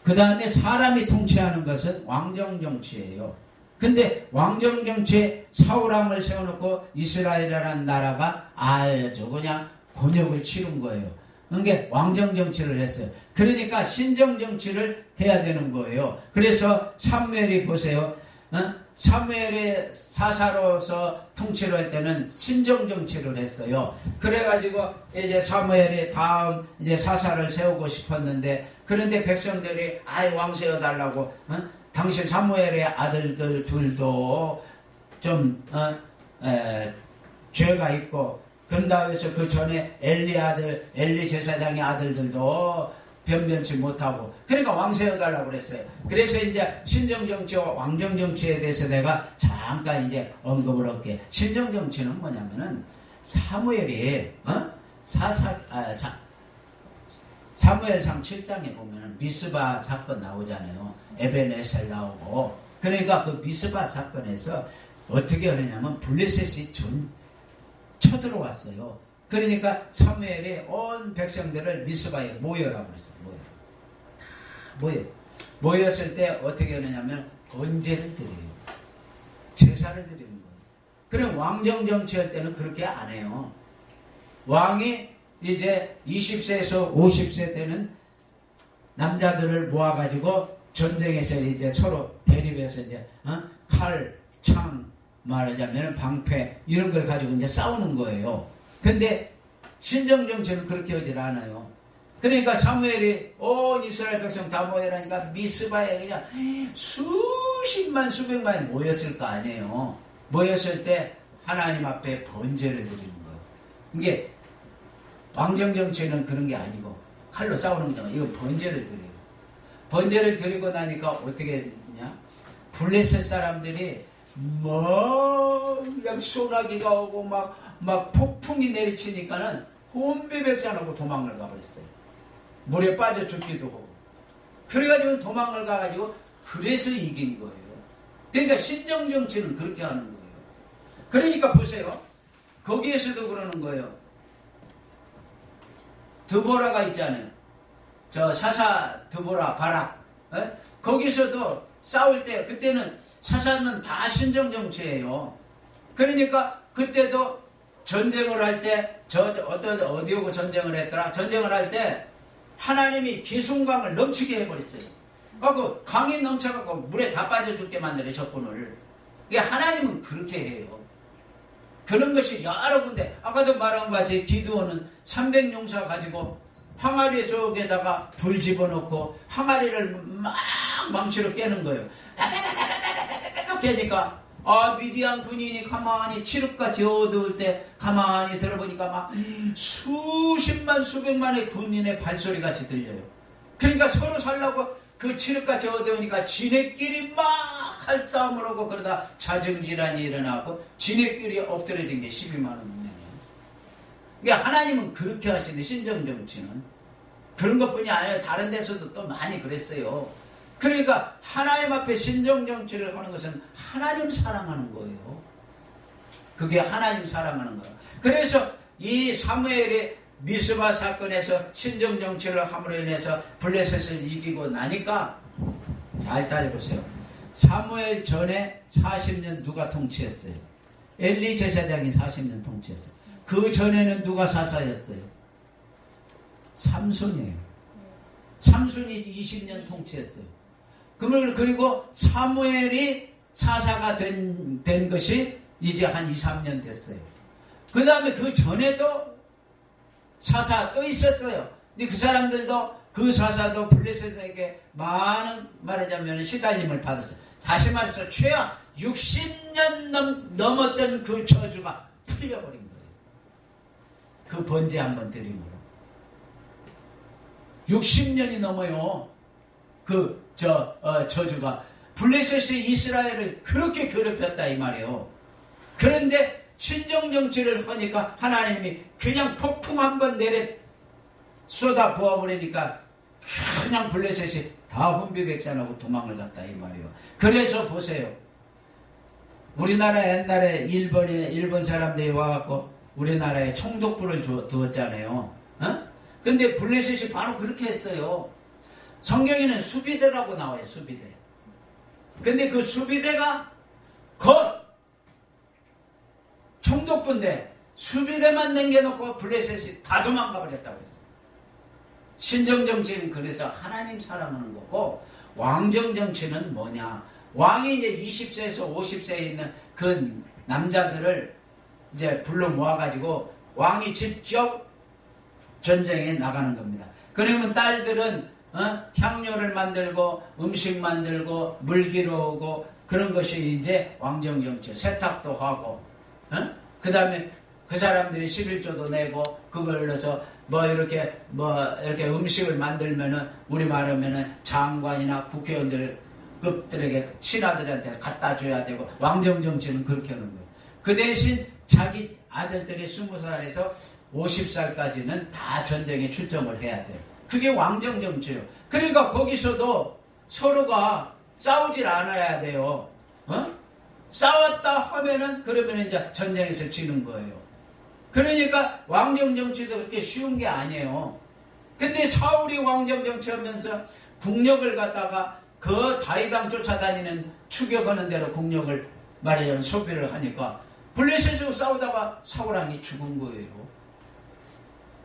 그 다음에 사람이 통치하는 것은 왕정정치예요. 근데 왕정정치에 사울왕을 세워놓고 이스라엘이라는 나라가 아주 그냥 곤욕을 치른 거예요. 그러니까 왕정정치를 했어요. 그러니까 신정정치를 해야 되는 거예요. 그래서 사무엘이 보세요. 사무엘이 사사로서 통치를 할 때는 신정정치를 했어요. 그래가지고 이제 사무엘이 다음 이제 사사를 세우고 싶었는데 그런데 백성들이 왕 세워달라고 당신 사무엘의 아들들 둘도 좀 죄가 있고 그런다고 해서 그 전에 엘리 제사장의 아들들도 변변치 못하고 그러니까 왕 세워달라고 그랬어요. 그래서 이제 신정정치와 왕정정치에 대해서 내가 잠깐 이제 언급을 할게. 신정정치는 뭐냐면은 사무엘이 사무엘상 7장에 보면 미스바 사건 나오잖아요. 에벤에셀 나오고. 그러니까 그 미스바 사건에서 어떻게 하느냐면 블레셋이 쳐들어왔어요. 그러니까 사무엘이 온 백성들을 미스바에 모여라고 그랬어요. 모였을 때 어떻게 하느냐면 번제를 드려요. 제사를 드리는 거예요. 그럼 왕정 정치할 때는 그렇게 안 해요. 왕이 이제 20세에서 50세 때는 남자들을 모아가지고 전쟁에서 이제 서로 대립해서 이제 칼, 창 말하자면 방패 이런 걸 가지고 이제 싸우는 거예요. 근데 신정 정치는 그렇게 하질 않아요. 그러니까 사무엘이 온 이스라엘 백성 다 모여라니까 미스바에 그냥 수십만 수백만이 모였을 거 아니에요. 모였을 때 하나님 앞에 번제를 드리는 거예요. 이게 왕정 정치는 그런 게 아니고 칼로 싸우는 거잖아요. 이거 번제를 드려요. 번제를 드리고 나니까 어떻게 했냐? 블레셋 사람들이 그냥 소나기가 오고 막 폭풍이 내리치니까는 혼비백산하고 도망을 가버렸어요. 물에 빠져 죽기도 하고. 그래가지고 도망을 가가지고 그래서 이긴 거예요. 그러니까 신정정치는 그렇게 하는 거예요. 그러니까 보세요. 거기에서도 그러는 거예요. 드보라가 있잖아요. 저 사사 드보라 바락. 거기서도 싸울 때 그때는 사사는 다 신정정치예요. 그러니까 그때도 전쟁을 할 때 어디하고 전쟁을 했더라. 전쟁을 할 때 하나님이 기순강을 넘치게 해버렸어요. 그 강이 넘쳐갖고 물에 다 빠져 죽게 만들어요. 적군을. 하나님은 그렇게 해요. 그런 것이 여러 군데 아까도 말한 것 같이 기드온은 300용사 가지고 항아리 속에다가 불 집어넣고 항아리를 막 망치로 깨는 거예요. 깨니까 미디안 군인이 가만히 칠흑같이 어두울 때 가만히 들어보니까 막 수십만 수백만의 군인의 발소리같이 들려요. 그러니까 서로 살라고 그 칠흑같이 어두우니까 지네끼리 막 칼싸움을 하고 그러다 자정질환이 일어나고 지네끼리 엎드려진 게 12만 원 운명이에요. 그러니까 하나님은 그렇게 하시는데 신정정치는 그런 것뿐이 아니에요. 다른 데서도 또 많이 그랬어요. 그러니까 하나님 앞에 신정정치를 하는 것은 하나님 사랑하는 거예요. 그게 하나님 사랑하는 거예요. 그래서 이 사무엘이 미스바 사건에서 신정정치를 함으로 인해서 블레셋을 이기고 나니까 잘 따져보세요. 사무엘 전에 40년 누가 통치했어요? 엘리 제사장이 40년 통치했어요. 그 전에는 누가 사사였어요? 삼손이에요. 삼손이 20년 통치했어요. 그리고 사무엘이 사사가 된 것이 이제 한 2, 3년 됐어요. 그 다음에 그 전에도 사사 또 있었어요. 근데 그 사람들도 그 사사도 블레셋에게 많은 말하자면 시달림을 받았어요. 다시 말해서 최하 60년 넘었던 그 저주가 풀려버린 거예요. 그 번제 한번 드림으로. 60년이 넘어요. 그 저주가. 블레셋이 이스라엘을 그렇게 괴롭혔다 이 말이에요. 그런데 신정정치를 하니까 하나님이 그냥 폭풍 한번 쏟아 부어버리니까 그냥 블레셋이 다 혼비백산하고 도망을 갔다 이 말이에요. 그래서 보세요. 우리나라 옛날에 일본 사람들이 와갖고 우리나라에 총독부를 두었잖아요. 근데 블레셋이 바로 그렇게 했어요. 성경에는 수비대라고 나와요. 수비대. 근데 그 수비대가 총독부인데 수비대만 남겨놓고 블레셋이 다 도망가 버렸다고 했어요. 신정정치는 그래서 하나님 사랑하는 거고, 왕정정치는 뭐냐? 왕이 이제 20세에서 50세에 있는 그 남자들을 이제 불러 모아가지고 왕이 직접 전쟁에 나가는 겁니다. 그러면 딸들은 향료를 만들고 음식 만들고 물 길어오고 그런 것이 이제 왕정정치. 세탁도 하고, 그 다음에 그 사람들이 11조도 내고 그걸로서 이렇게 음식을 만들면은 우리 말하면은 장관이나 국회의원들급들에게 신하들한테 갖다 줘야 되고, 왕정정치는 그렇게 하는 거예요. 그 대신 자기 아들들이 20살에서 50살까지는 다 전쟁에 출정을 해야 돼요. 그게 왕정정치예요. 그러니까 거기서도 서로가 싸우질 않아야 돼요. 싸웠다 하면은 그러면 이제 전쟁에서 지는 거예요. 그러니까 왕정정치도 그렇게 쉬운 게 아니에요. 근데 사울이 왕정정치하면서 국력을 갖다가 그 다윗왕 쫓아다니는 추격하는 대로 국력을 말하자면 소비를 하니까 블레셋으로 싸우다가 사울왕이 죽은 거예요.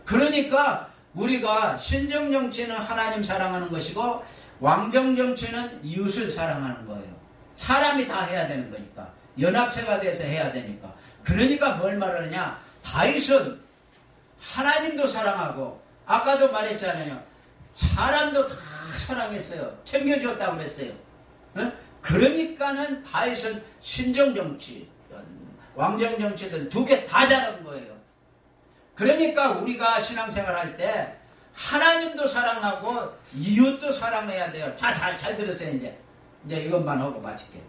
그러니까 우리가 신정정치는 하나님 사랑하는 것이고 왕정정치는 이웃을 사랑하는 거예요. 사람이 다 해야 되는 거니까. 연합체가 돼서 해야 되니까. 그러니까 뭘 말하느냐. 다윗은 하나님도 사랑하고 아까도 말했잖아요. 사람도 다 사랑했어요. 챙겨줬다고 그랬어요. 그러니까는 다윗은 신정정치든 왕정정치든 두 개 다 잘한 거예요. 그러니까 우리가 신앙생활 할 때 하나님도 사랑하고 이웃도 사랑해야 돼요. 잘 들으세요. 이제 이것만 하고 마칠게요.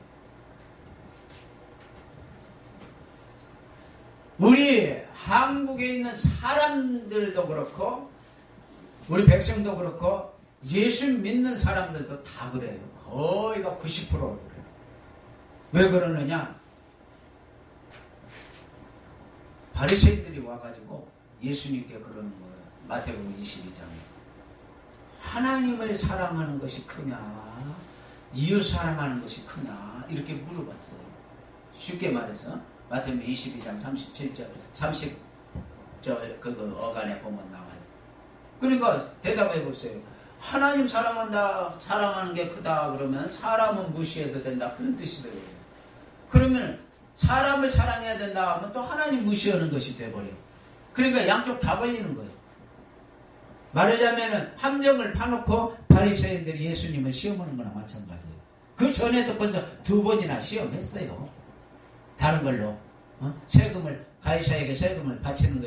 우리 한국에 있는 사람들도 그렇고 우리 백성도 그렇고 예수 믿는 사람들도 다 그래요. 거의가 90%가 그래요. 왜 그러느냐? 바리새인들이 와가지고 예수님께 그러는 거예요. 마태복음 22장에 하나님을 사랑하는 것이 크냐 이웃 사랑하는 것이 크냐 이렇게 물어봤어요. 쉽게 말해서 마태복음 22장 37절 30절 그 어간에 보면 나와요. 그러니까 대답해 보세요. 하나님 사랑하는 게 크다 그러면 사람은 무시해도 된다 그런 뜻이더라고요. 그러면 사람을 사랑해야 된다 하면 또 하나님 무시하는 것이 돼버려요. 그러니까 양쪽 다 걸리는 거예요. 말하자면 함정을 파놓고 바리새인들이 예수님을 시험하는 거나 마찬가지예요. 그 전에도 벌써 2번이나 시험했어요. 다른 걸로 세금을 가이사에게 세금을 바치는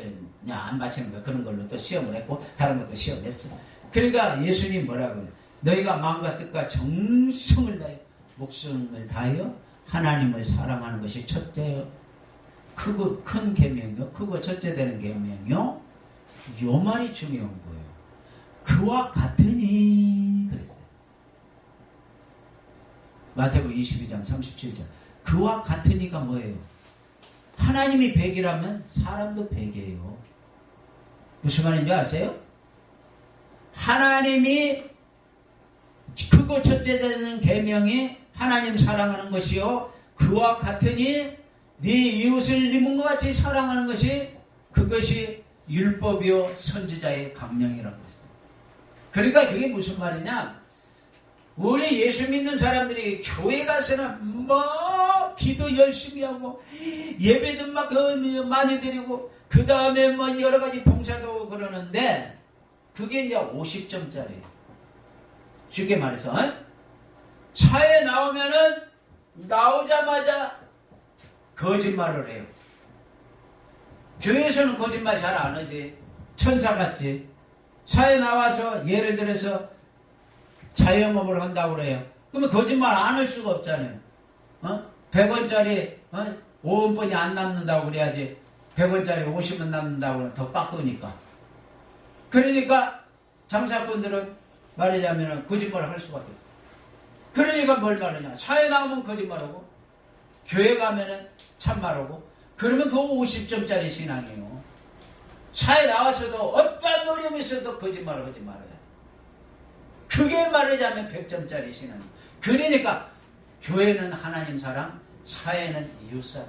거냐 안 바치는 거 그런 걸로 또 시험을 했고 다른 것도 시험했어요. 그러니까 예수님 뭐라고 해요? 너희가 마음과 뜻과 정성을 다해 목숨을 다하여 하나님을 사랑하는 것이 첫째요. 크고 큰 계명이요. 크고 첫째 되는 계명이요. 요 말이 중요한 거예요. 그와 같으니 그랬어요. 마태복음 22장 37절. 그와 같으니가 뭐예요? 하나님이 100이라면 사람도 100이에요. 무슨 말인지 아세요? 하나님이 크고 첫째 되는 계명이 하나님 사랑하는 것이요. 그와 같으니 네 이웃을 네 몸과 같이 사랑하는 것이 그것이 율법이요 선지자의 강령이라고 했어요. 그러니까 그게 무슨 말이냐? 우리 예수 믿는 사람들이 교회 가서는 뭐 기도 열심히 하고 예배도 막 많이 드리고 그 다음에 뭐 여러 가지 봉사도 그러는데 그게 이제 50점짜리예요. 쉽게 말해서 차에 나오면은 나오자마자 거짓말을 해요. 교회에서는 거짓말 잘 안 하지. 천사같이. 차에 나와서 예를 들어서 자영업을 한다고 그래요. 그러면 거짓말 안 할 수가 없잖아요. 100원짜리 5원권이 안 남는다고 그래야지. 100원짜리 50원 남는다고 그러면 더 깎으니까. 그러니까 장사꾼들은 말하자면 거짓말을 할 수밖에 없어요. 그러니까 뭘 말하냐. 차에 나오면 거짓말하고 교회 가면은 참말하고 그러면 그거 50점짜리 신앙이에요. 차에 나와서도 어떤 어려움이 있어도 거짓말을 하지 말아야 돼. 그게 말하자면 100점짜리 신앙이에요. 그러니까 교회는 하나님 사랑, 사회는 이웃 사랑.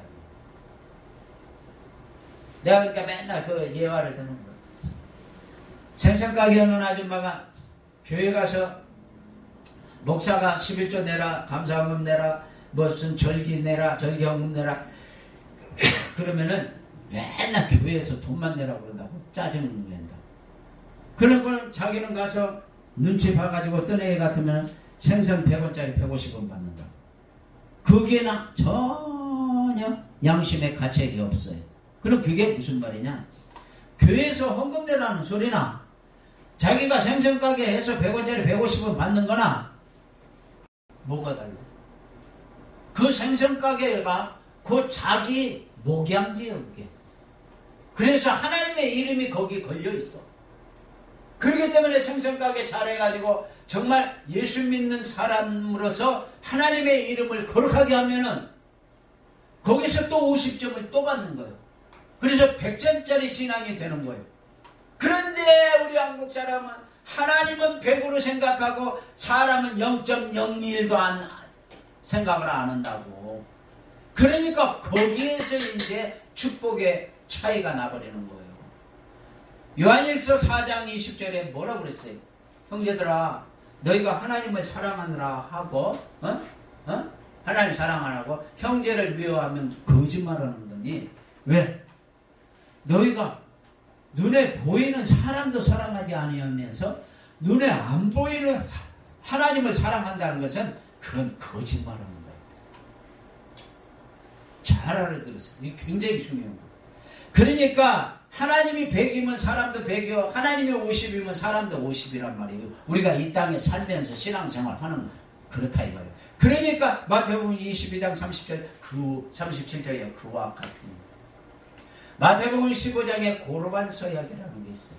내가 그러니까 맨날 그 예화를 듣는 거예요. 생선가게 하는 아줌마가 교회 가서 목사가 11조 내라, 감사헌금 내라, 무슨 절기 내라, 절기헌금 내라 그러면은 맨날 교회에서 돈만 내라고 그런다고 짜증을 낸다. 그런 거는 자기는 가서 눈치 봐가지고 어떤 애 같으면 생선 100원짜리 150원 받는다. 그게나 전혀 양심의 가책이 없어요. 그럼 그게 무슨 말이냐? 교회에서 헌금 내라는 소리나 자기가 생선가게에서 100원짜리 150원 받는 거나 뭐가 달라? 그 생선가게가 그 자기 목양지예요. 그게 그래서 하나님의 이름이 거기 걸려 있어. 그렇기 때문에 생생하게 잘해가지고 정말 예수 믿는 사람으로서 하나님의 이름을 거룩하게 하면은 거기서 또 50점을 또 받는 거예요. 그래서 100점짜리 신앙이 되는 거예요. 그런데 우리 한국 사람은 하나님은 100으로 생각하고 사람은 0.01도 안 생각을 안 한다고. 그러니까 거기에서 이제 축복의 차이가 나버리는 거예요. 요한일서 4장 20절에 뭐라고 그랬어요? 형제들아, 너희가 하나님을 사랑하느라 하고 하나님 사랑 안 하고 형제를 미워하면 거짓말하는 거니. 왜? 너희가 눈에 보이는 사람도 사랑하지 아니하면서 눈에 안 보이는 하나님을 사랑한다는 것은 그건 거짓말하는 거예요. 잘 알아들으세요. 이게 굉장히 중요한 거예요. 그러니까 하나님이 100이면 사람도 100이요, 하나님이 50이면 사람도 50이란 말이에요. 우리가 이 땅에 살면서 신앙생활하는 그렇다 이 말이에요. 그러니까 마태복음 22장 37절에 그와 같은 마태복음 15장에 고르반 서약이라는 게 있어요.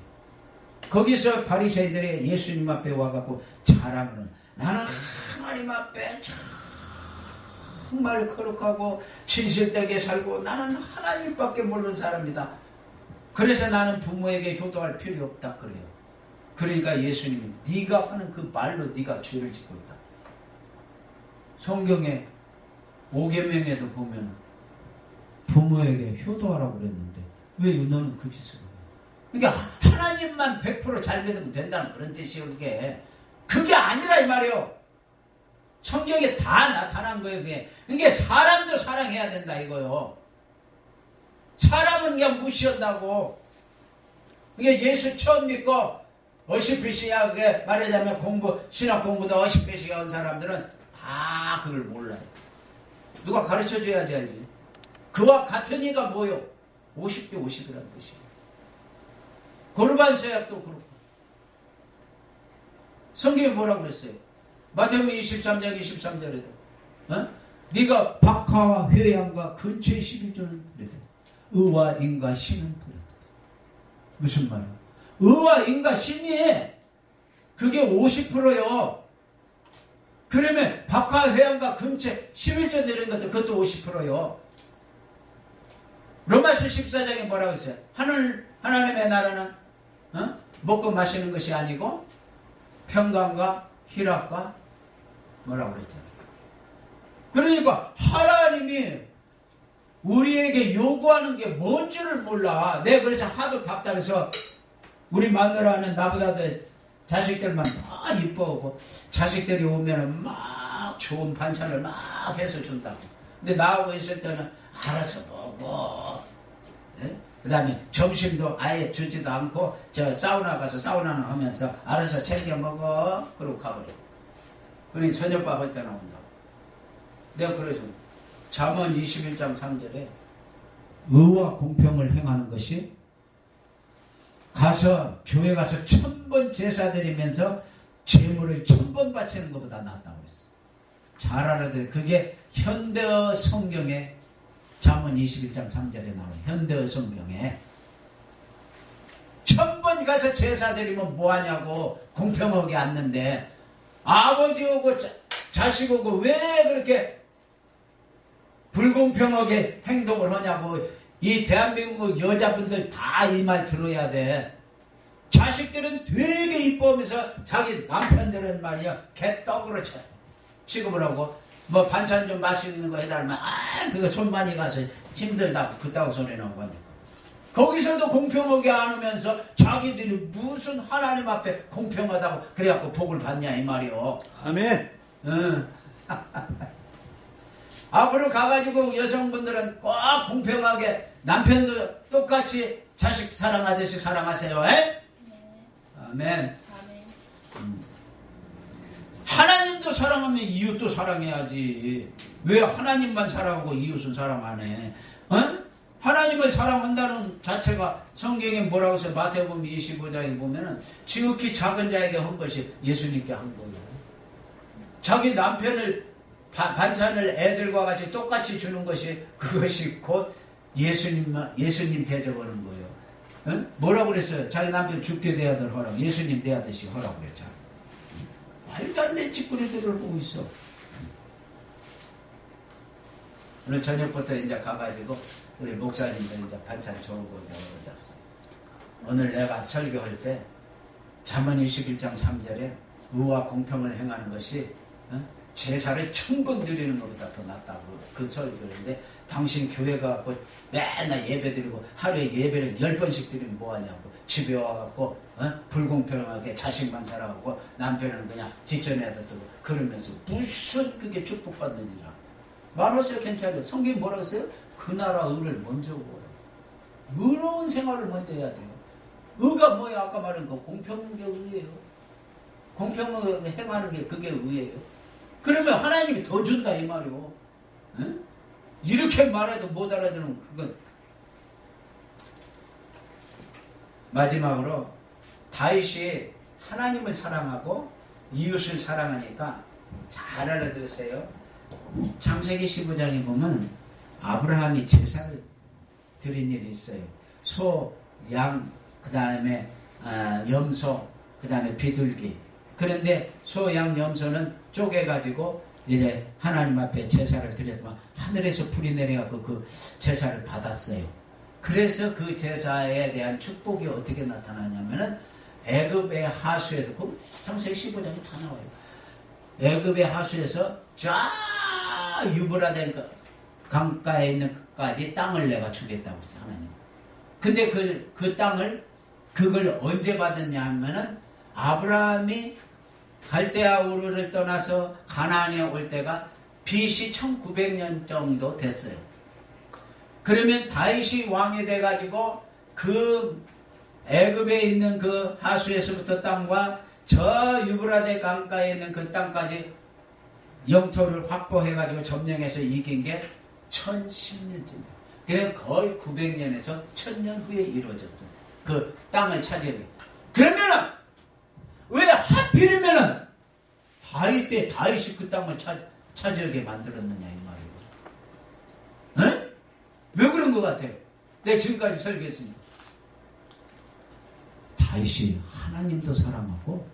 거기서 바리새인들이 예수님 앞에 와갖고 자랑을, 나는 하나님 앞에 정말 거룩하고 진실되게 살고 나는 하나님밖에 모르는 사람이다. 그래서 나는 부모에게 효도할 필요 없다 그래요. 그러니까 예수님이 네가 하는 그 말로 네가 죄를 짓고 있다. 성경에 5계명에도 보면 부모에게 효도하라고 그랬는데 왜 너는 그 짓을 해? 그러니까 하나님만 100% 잘 믿으면 된다는 그런 뜻이에요. 그게 아니라 이 말이에요. 성경에 다 나타난 거예요. 그게 사람도 사랑해야 된다 이거요. 사람은 그냥 무시한다고. 이게 예수 처음 믿고 어시피시하게 말하자면 신학 공부도 어시피시하게 한 사람들은 다 그걸 몰라요. 누가 가르쳐줘야지 알지. 그와 같으니까 뭐요? 50대 50이라는 뜻이에요. 고르반 서약도 그렇고. 성경이 뭐라고 그랬어요? 마태복음 23장 23절에도 네가 박하와 회양과 근처의 11조는 그래. 의와 인과 신은 그렇다. 무슨 말이야? 의와 인과 신이 그게 50%요. 그러면 박하 회양과 근처 11조 내린 것도 그것도 50%요. 로마서 14장에 뭐라고 했어요? 하나님의 나라는 먹고 마시는 것이 아니고 평강과 희락과 뭐라고 그랬잖아요. 그러니까 하나님이 우리에게 요구하는 게 뭔지를 몰라. 내가 그래서 하도 답답해서 우리 마누라는 나보다도 자식들만 다 이뻐하고 자식들이 오면은 막 좋은 반찬을 막 해서 준다고. 근데 나하고 있을 때는 알아서 먹어. 그 다음에 점심도 아예 주지도 않고 저 사우나 가서 사우나는 하면서 알아서 챙겨 먹어. 그러고 가버려. 그러니 저녁밥 할 때 나온다고. 내가 그래서 잠언 21장 3절에 의와 공평을 행하는 것이 교회 가서 1000번 제사 드리면서 제물을 1000번 바치는 것보다 낫다고 했어. 잘 알아들어요. 그게 현대어 성경에 잠언 21장 3절에 나와요. 현대어 성경에 1000번 가서 제사 드리면 뭐하냐고. 공평하게 앉는데 아버지 오고 자식 오고 왜 그렇게 불공평하게 행동을 하냐고. 이 대한민국 여자분들 다 이 말 들어야 돼. 자식들은 되게 이뻐하면서 자기 남편들은 말이야 개떡으로 취급을 하고 뭐 반찬 좀 맛있는 거 해달면 그거 손 많이 가서 힘들다고 그따구 소리 나고 하니까. 거기서도 공평하게 안 하면서 자기들이 무슨 하나님 앞에 공평하다고 그래갖고 복을 받냐 이 말이요. 아멘. 응. 앞으로 가가지고 여성분들은 꼭 공평하게 남편도 똑같이 자식 사랑하듯이 사랑하세요. 에? 네. 아멘. 하나님도 사랑하면 이웃도 사랑해야지. 왜 하나님만 사랑하고 이웃은 사랑 안 해? 하나님을 사랑한다는 자체가 성경에 뭐라고 해서 마태복음 25장에 보면은 지극히 작은 자에게 한 것이 예수님께 한 거예요. 자기 남편을 반찬을 애들과 같이 똑같이 주는 것이 그것이 곧 예수님 대접하는 거예요. 뭐라고 그랬어요? 자기 남편 죽게 대하듯 하라고. 예수님 대하듯이 하라고 그랬잖아. 말도 안 되는 짓거리들을 보고 있어. 오늘 저녁부터 이제 가가지고 우리 목사님들 이제 반찬 좋고 이제 잡았어. 오늘 내가 설교할 때 잠언 21장 3절에 의와 공평을 행하는 것이 제사를 1000번 드리는 것보다 더 낫다고 그 설교인데, 당신 교회 가고 맨날 예배 드리고 하루에 예배를 10번씩 드리면 뭐하냐고. 집에 와갖고 불공평하게 자식만 살아가고 남편은 그냥 뒷전에다 두고 그러면서 무슨 그게 축복받는 일이라. 말하세요. 괜찮아요. 성경이 뭐라고 했어요? 그 나라 의를 먼저 구하라 했어요. 의로운 생활을 먼저 해야 돼요. 의가 뭐예요? 아까 말한 거 공평한 게 의예요. 공평을 행하는 게 그게 의예요. 그러면 하나님이 더 준다 이 말이요. 응? 이렇게 말해도 못 알아듣는 그건. 마지막으로 다윗이 하나님을 사랑하고 이웃을 사랑하니까 잘 알아들으세요. 창세기 15장에 보면 아브라함이 제사를 드린 일이 있어요. 소, 양, 그 다음에 염소, 그 다음에 비둘기. 그런데 소, 양, 염소는 쪼개가지고 이제 하나님 앞에 제사를 드렸지만 하늘에서 불이 내려가고 그 제사를 받았어요. 그래서 그 제사에 대한 축복이 어떻게 나타나냐면은 애굽의 하수에서, 그 창세기 15장에 다 나와요. 애굽의 하수에서 쫙 유브라데 강가에 있는 끝까지 땅을 내가 주겠다고 그랬어요, 하나님. 근데 그 땅을, 그걸 언제 받았냐 하면은 아브라함이 갈대아 우르를 떠나서 가나안에 올 때가 BC 1900년 정도 됐어요. 그러면 다윗이 왕이 돼가지고 그 애굽에 있는 그 하수에서부터 땅과 저 유브라데 강가에 있는 그 땅까지 영토를 확보해가지고 점령해서 이긴 게 1010년쯤. 그래서 거의 900년에서 1000년 후에 이루어졌어요. 그 땅을 차지하게. 그러면은 왜 하필이면은 다윗 때 다윗이 그 땅을 차지하게 만들었느냐 이 말이에요. 에? 왜 그런 것 같아요? 내가 지금까지 설교했으니까. 다윗이 하나님도 사랑하고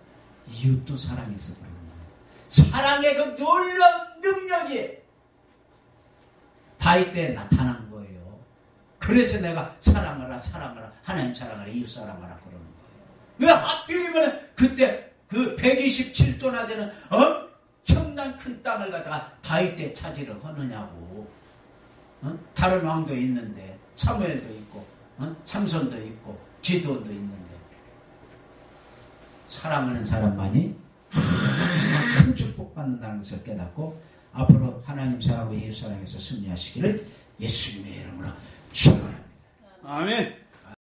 이웃도 사랑해서 그런 거예요. 사랑의 그 놀라운 능력이 다윗 때 나타난 거예요. 그래서 내가 사랑하라 하나님 사랑하라 이웃 사랑하라 그러는 거예요. 왜 하필이면 그때 그 127도나 되는 엄청난 큰 땅을 갖다가 다윗 때 차지를 하느냐고. 다른 왕도 있는데, 사무엘도 있고 삼손도 있고 기드온도 있는데. 사랑하는 사람만이 큰 축복받는다는 것을 깨닫고 앞으로 하나님 사랑하고 이웃 사랑에서 승리하시기를 예수님의 이름으로 축원합니다. 아멘.